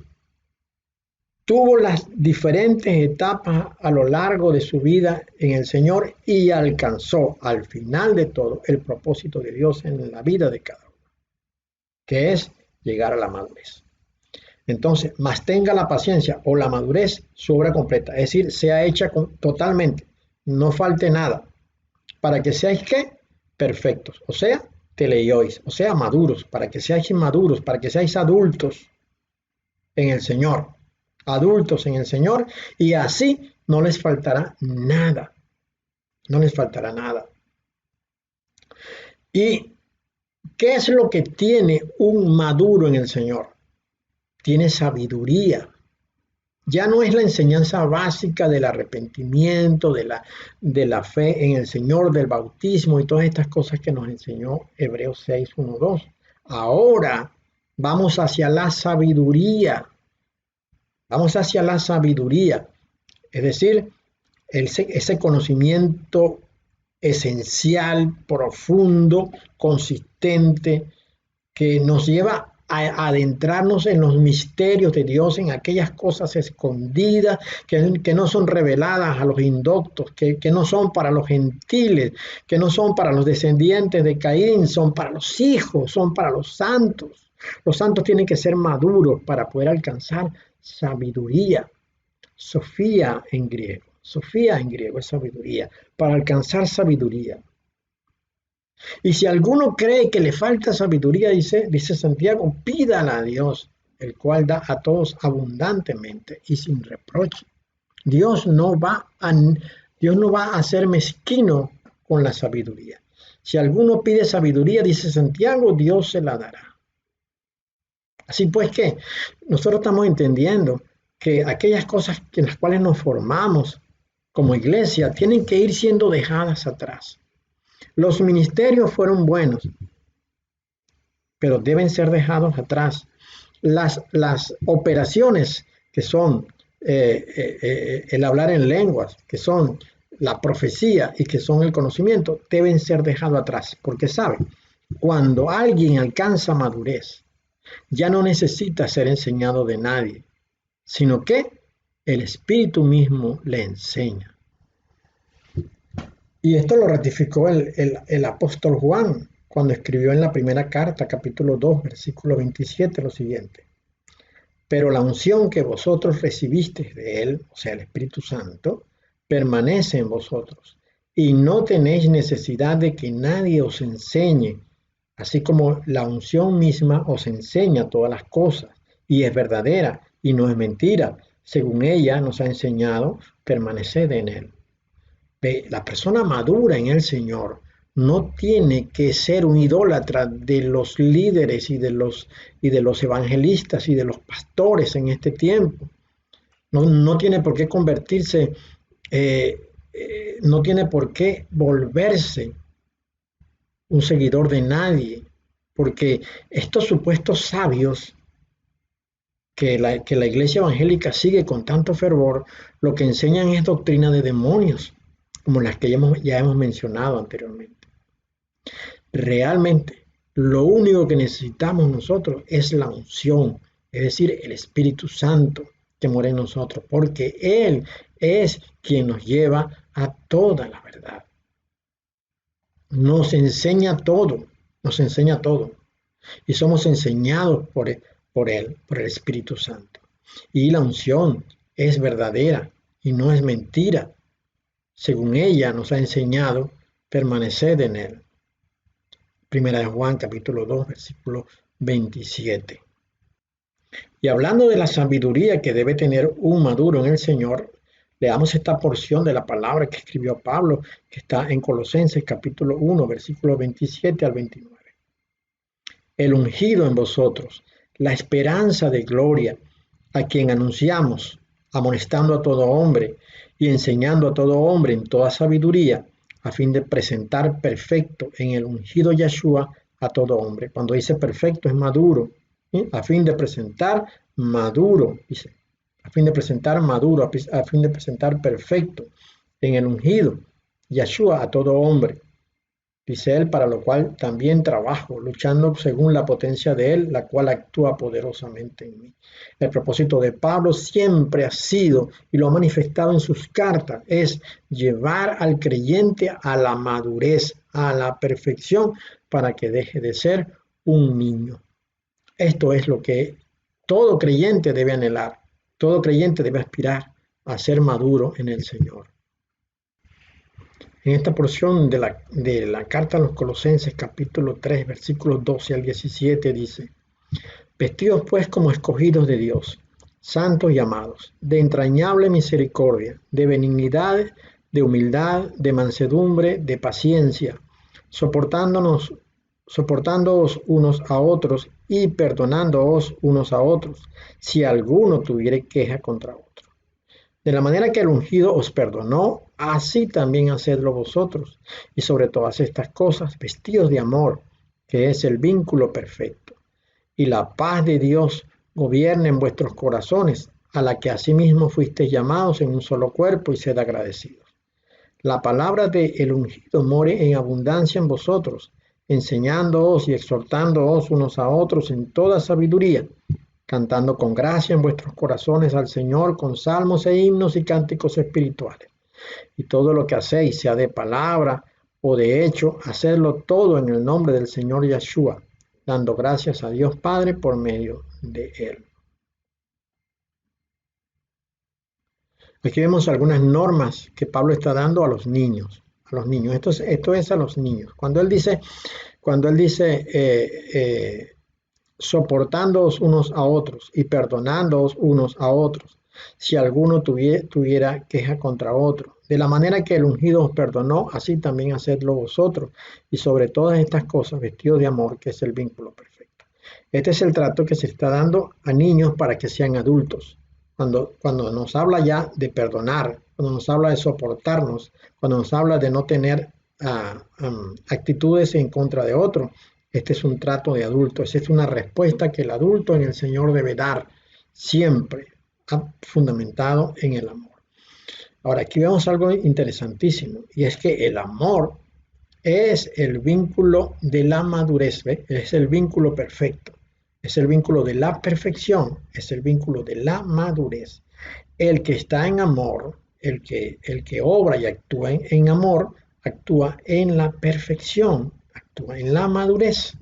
Speaker 1: tuvo las diferentes etapas a lo largo de su vida en el Señor y alcanzó al final de todo el propósito de Dios en la vida de cada uno, que es llegar a la madurez. Entonces, más tenga la paciencia o la madurez su obra completa, es decir, sea hecha totalmente, no falte nada, para que seáis ¿qué? Perfectos, o sea, teleiois, o sea, maduros, para que seáis inmaduros, para que seáis adultos en el Señor, adultos en el Señor, y así no les faltará nada, no les faltará nada. ¿Y qué es lo que tiene un maduro en el Señor? Tiene sabiduría. Ya no es la enseñanza básica del arrepentimiento, de la fe en el Señor, del bautismo y todas estas cosas que nos enseñó Hebreos 6, 1, 2. Ahora vamos hacia la sabiduría. Vamos hacia la sabiduría, es decir, ese conocimiento esencial, profundo, consistente, que nos lleva a adentrarnos en los misterios de Dios, en aquellas cosas escondidas que no son reveladas a los indoctos, que no son para los gentiles, que no son para los descendientes de Caín, son para los hijos, son para los santos. Los santos tienen que ser maduros para poder alcanzar sabiduría. Sofía en griego es sabiduría, para alcanzar sabiduría. Y si alguno cree que le falta sabiduría, dice Santiago, pídala a Dios, el cual da a todos abundantemente y sin reproche. Dios no va a ser mezquino con la sabiduría. Si alguno pide sabiduría, dice Santiago, Dios se la dará. Así pues que nosotros estamos entendiendo que aquellas cosas en las cuales nos formamos como iglesia tienen que ir siendo dejadas atrás. Los ministerios fueron buenos, pero deben ser dejados atrás. Las operaciones que son el hablar en lenguas, que son la profecía y que son el conocimiento, deben ser dejados atrás, porque saben, cuando alguien alcanza madurez, ya no necesita ser enseñado de nadie, sino que el Espíritu mismo le enseña. Y esto lo ratificó el apóstol Juan cuando escribió en la primera carta, capítulo 2, versículo 27, lo siguiente: pero la unción que vosotros recibisteis de él, o sea, el Espíritu Santo, permanece en vosotros, y no tenéis necesidad de que nadie os enseñe, así como la unción misma os enseña todas las cosas, y es verdadera, y no es mentira. Según ella nos ha enseñado, permaneced en él. La persona madura en el Señor no tiene que ser un idólatra de los líderes y de los evangelistas y de los pastores en este tiempo. No tiene por qué convertirse, no tiene por qué volverse un seguidor de nadie, porque estos supuestos sabios que la iglesia evangélica sigue con tanto fervor, lo que enseñan es doctrina de demonios, como las que ya hemos mencionado anteriormente. Realmente, lo único que necesitamos nosotros es la unción, es decir, el Espíritu Santo que mora en nosotros, porque Él es quien nos lleva a toda la verdad. Nos enseña todo, y somos enseñados por Él, por el Espíritu Santo. Y la unción es verdadera y no es mentira. Según ella nos ha enseñado, permaneced en él. Primera de Juan, capítulo 2, versículo 27. Y hablando de la sabiduría que debe tener un maduro en el Señor, leamos esta porción de la palabra que escribió Pablo, que está en Colosenses capítulo 1, versículos 27 al 29. El ungido en vosotros, la esperanza de gloria, a quien anunciamos, amonestando a todo hombre y enseñando a todo hombre en toda sabiduría, a fin de presentar perfecto en el ungido Yeshua a todo hombre. Cuando dice perfecto es maduro, ¿sí? A fin de presentar maduro, dice, a fin de presentar maduro, a fin de presentar perfecto en el ungido Yeshua a todo hombre. Dice él, para lo cual también trabajo, luchando según la potencia de él, la cual actúa poderosamente en mí. El propósito de Pablo siempre ha sido, y lo ha manifestado en sus cartas, es llevar al creyente a la madurez, a la perfección, para que deje de ser un niño. Esto es lo que todo creyente debe anhelar, todo creyente debe aspirar a ser maduro en el Señor. En esta porción de la carta a los Colosenses, capítulo 3, versículos 12 al 17, dice: Vestidos pues como escogidos de Dios, santos y amados, de entrañable misericordia, de benignidad, de humildad, de mansedumbre, de paciencia, soportándoos unos a otros y perdonándoos unos a otros, si alguno tuviere queja contra otro. De la manera que el ungido os perdonó, así también hacedlo vosotros. Y sobre todas estas cosas, vestidos de amor, que es el vínculo perfecto. Y la paz de Dios gobierne en vuestros corazones, a la que asimismo fuisteis llamados en un solo cuerpo, y sed agradecidos. La palabra de el ungido more en abundancia en vosotros, enseñándoos y exhortándoos unos a otros en toda sabiduría, cantando con gracia en vuestros corazones al Señor con salmos e himnos y cánticos espirituales. Y todo lo que hacéis, sea de palabra o de hecho, hacedlo todo en el nombre del Señor Yeshua, dando gracias a Dios Padre por medio de Él. Aquí vemos algunas normas que Pablo está dando a los niños. A los niños. Esto es a los niños. Cuando él dice soportándoos unos a otros y perdonándoos unos a otros, si alguno tuviera queja contra otro. De la manera que el ungido os perdonó, así también hacedlo vosotros. Y sobre todas estas cosas, vestidos de amor, que es el vínculo perfecto. Este es el trato que se está dando a niños para que sean adultos. Cuando nos habla ya de perdonar, cuando nos habla de soportarnos, cuando nos habla de no tener actitudes en contra de otro, este es un trato de adulto, esta es una respuesta que el adulto en el Señor debe dar siempre, fundamentado en el amor. Ahora, aquí vemos algo interesantísimo, y es que el amor es el vínculo de la madurez, ¿ve? Es el vínculo perfecto, es el vínculo de la perfección, es el vínculo de la madurez. El que está en amor, el que obra y actúa en amor, actúa en la perfección, actúa en la madurez.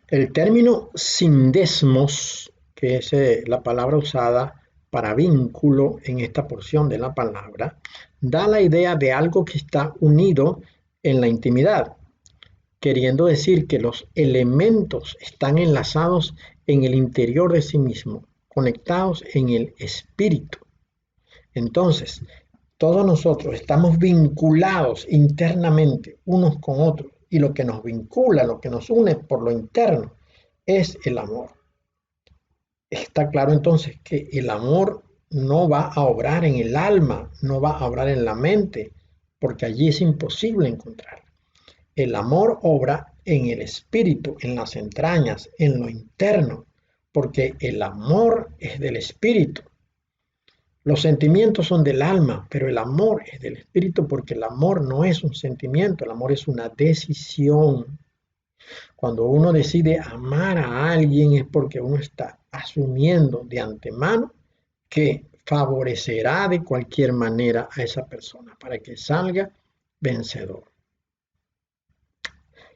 Speaker 1: El término sindesmos, que es la palabra usada para vínculo en esta porción de la palabra, da la idea de algo que está unido en la intimidad, queriendo decir que los elementos están enlazados en el interior de sí mismo, conectados en el espíritu. Entonces, todos nosotros estamos vinculados internamente unos con otros, y lo que nos vincula, lo que nos une por lo interno, es el amor. Está claro entonces que el amor no va a obrar en el alma, no va a obrar en la mente, porque allí es imposible encontrar. El amor obra en el espíritu, en las entrañas, en lo interno, porque el amor es del espíritu. Los sentimientos son del alma, pero el amor es del espíritu, porque el amor no es un sentimiento, el amor es una decisión. Cuando uno decide amar a alguien es porque uno está asumiendo de antemano que favorecerá de cualquier manera a esa persona para que salga vencedor.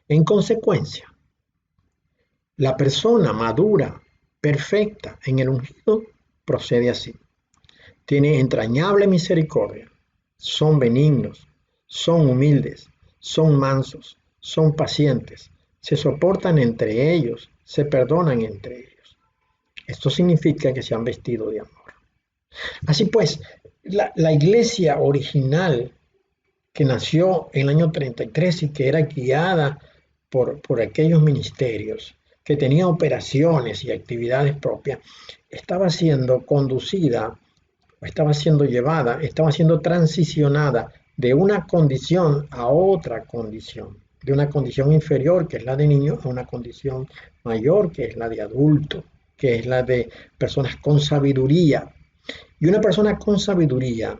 Speaker 1: En consecuencia, la persona madura, perfecta en el ungido, procede así. Tiene entrañable misericordia, son benignos, son humildes, son mansos, son pacientes, se soportan entre ellos, se perdonan entre ellos. Esto significa que se han vestido de amor. Así pues, la iglesia original que nació en el año 33 y que era guiada por aquellos ministerios, que tenía operaciones y actividades propias, estaba siendo conducida, estaba siendo llevada, estaba siendo transicionada de una condición a otra condición, de una condición inferior, que es la de niño, a una condición mayor, que es la de adulto, que es la de personas con sabiduría. Y una persona con sabiduría,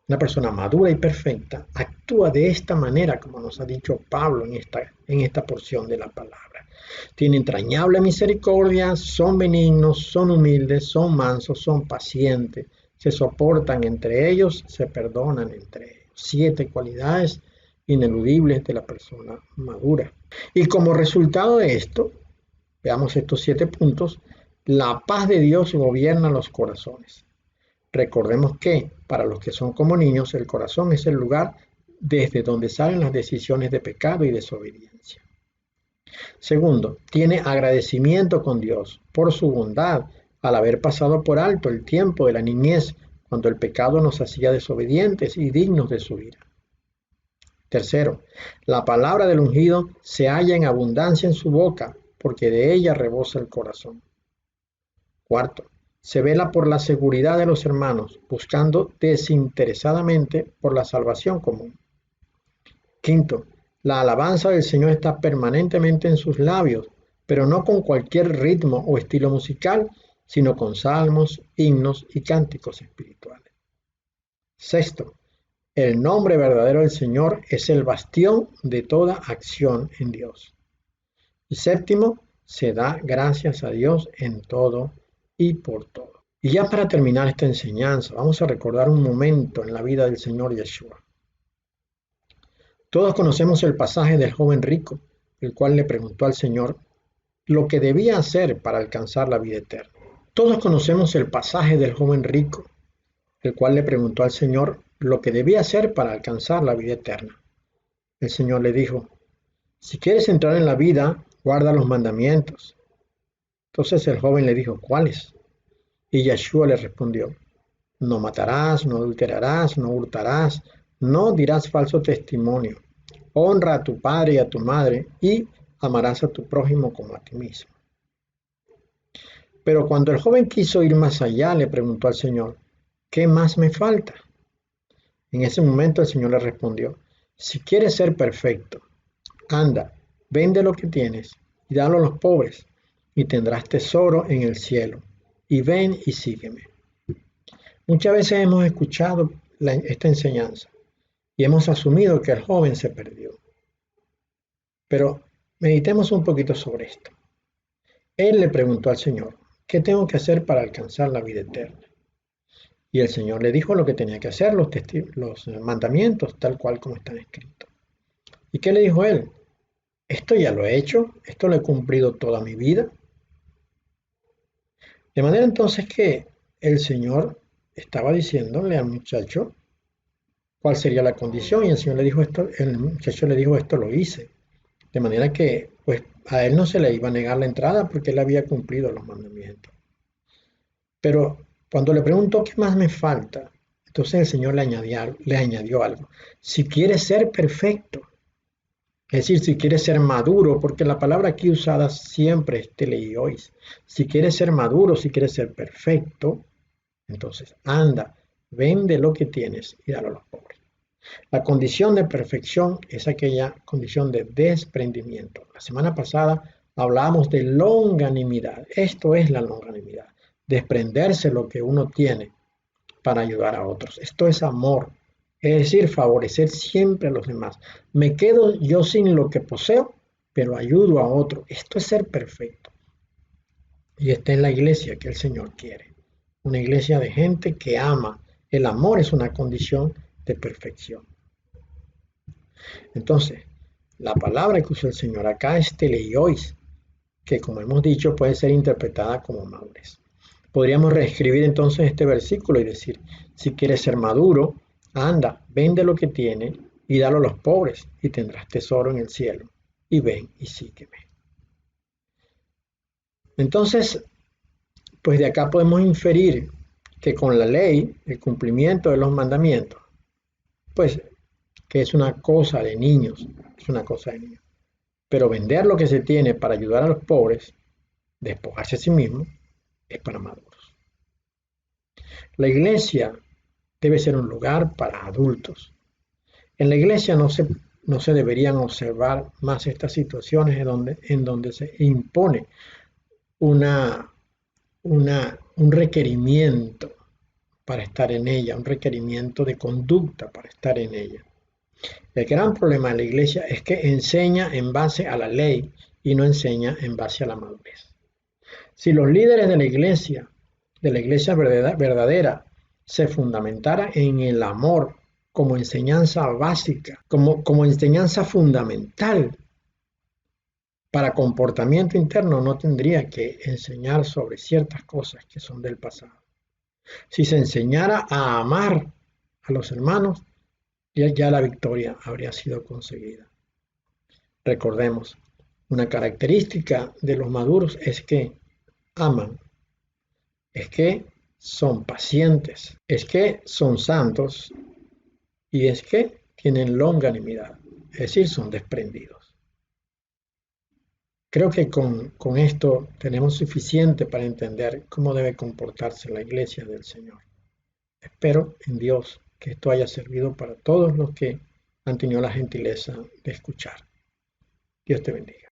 Speaker 1: una persona madura y perfecta, actúa de esta manera, como nos ha dicho Pablo en esta porción de la palabra. Tiene entrañable misericordia, son benignos, son humildes, son mansos, son pacientes, se soportan entre ellos, se perdonan entre ellos. 7 cualidades ineludibles de la persona madura. Y como resultado de esto, veamos estos 7 puntos, la paz de Dios gobierna los corazones. Recordemos que para los que son como niños, el corazón es el lugar desde donde salen las decisiones de pecado y desobediencia. Segundo, tiene agradecimiento con Dios por su bondad al haber pasado por alto el tiempo de la niñez cuando el pecado nos hacía desobedientes y dignos de su ira. Tercero, la palabra del ungido se halla en abundancia en su boca porque de ella rebosa el corazón. Cuarto, se vela por la seguridad de los hermanos, buscando desinteresadamente por la salvación común. Quinto, la alabanza del Señor está permanentemente en sus labios, pero no con cualquier ritmo o estilo musical, sino con salmos, himnos y cánticos espirituales. Sexto, el nombre verdadero del Señor es el bastión de toda acción en Dios. Y séptimo, se da gracias a Dios en todo y por todo. Y ya para terminar esta enseñanza, vamos a recordar un momento en la vida del Señor Yeshua. Todos conocemos el pasaje del joven rico, el cual le preguntó al Señor lo que debía hacer para alcanzar la vida eterna. Todos conocemos el pasaje del joven rico, el cual le preguntó al Señor lo que debía hacer para alcanzar la vida eterna. El Señor le dijo, si quieres entrar en la vida, guarda los mandamientos. Entonces el joven le dijo, ¿cuáles? Y Yeshua le respondió, no matarás, no adulterarás, no hurtarás, no dirás falso testimonio, honra a tu padre y a tu madre y amarás a tu prójimo como a ti mismo. Pero cuando el joven quiso ir más allá, le preguntó al Señor, ¿qué más me falta? En ese momento el Señor le respondió, si quieres ser perfecto, anda, vende lo que tienes y dalo a los pobres y tendrás tesoro en el cielo. Y ven y sígueme. Muchas veces hemos escuchado esta enseñanza y hemos asumido que el joven se perdió. Pero meditemos un poquito sobre esto. Él le preguntó al Señor, ¿qué tengo que hacer para alcanzar la vida eterna? Y el Señor le dijo lo que tenía que hacer, los mandamientos, tal cual como están escritos. ¿Y qué le dijo él? Esto ya lo he hecho, esto lo he cumplido toda mi vida. De manera entonces que el Señor estaba diciéndole al muchacho cuál sería la condición y el Señor le dijo esto, el muchacho le dijo esto lo hice. De manera que pues a él no se le iba a negar la entrada porque él había cumplido los mandamientos. Pero cuando le preguntó qué más me falta, entonces el Señor le añadió algo. Si quieres ser perfecto, es decir, si quieres ser maduro, porque la palabra aquí usada siempre es teleiois. Si quieres ser maduro, si quieres ser perfecto, entonces anda, vende lo que tienes y dalo a los pobres. La condición de perfección es aquella condición de desprendimiento. La semana pasada hablábamos de longanimidad. Esto es la longanimidad. Desprenderse lo que uno tiene para ayudar a otros. Esto es amor. Es decir, favorecer siempre a los demás. Me quedo yo sin lo que poseo, pero ayudo a otro. Esto es ser perfecto. Y esta es la iglesia que el Señor quiere. Una iglesia de gente que ama. El amor es una condición de perfección. Entonces, la palabra que usa el Señor acá es teleiois, que como hemos dicho puede ser interpretada como madurez. Podríamos reescribir entonces este versículo y decir, si quieres ser maduro, anda, vende lo que tienes y dalo a los pobres y tendrás tesoro en el cielo. Y ven y sígueme. Entonces, Pues de acá podemos inferir que con la ley, el cumplimiento de los mandamientos, pues que es una cosa de niños, es una cosa de niños. Pero vender lo que se tiene para ayudar a los pobres, despojarse a sí mismo, es para maduros. La iglesia debe ser un lugar para adultos. En la iglesia no se deberían observar más estas situaciones en donde se impone una, un requerimiento para estar en ella, un requerimiento de conducta para estar en ella. El gran problema de la iglesia es que enseña en base a la ley y no enseña en base a la madurez. Si los líderes de la iglesia verdadera, se fundamentara en el amor como enseñanza básica, como enseñanza fundamental para comportamiento interno, no tendría que enseñar sobre ciertas cosas que son del pasado. Si se enseñara a amar a los hermanos, ya la victoria habría sido conseguida. Recordemos, una característica de los maduros es que aman, es que son pacientes, es que son santos y es que tienen longanimidad, es decir, son desprendidos. Creo que con esto tenemos suficiente para entender cómo debe comportarse la iglesia del Señor. Espero en Dios que esto haya servido para todos los que han tenido la gentileza de escuchar. Dios te bendiga.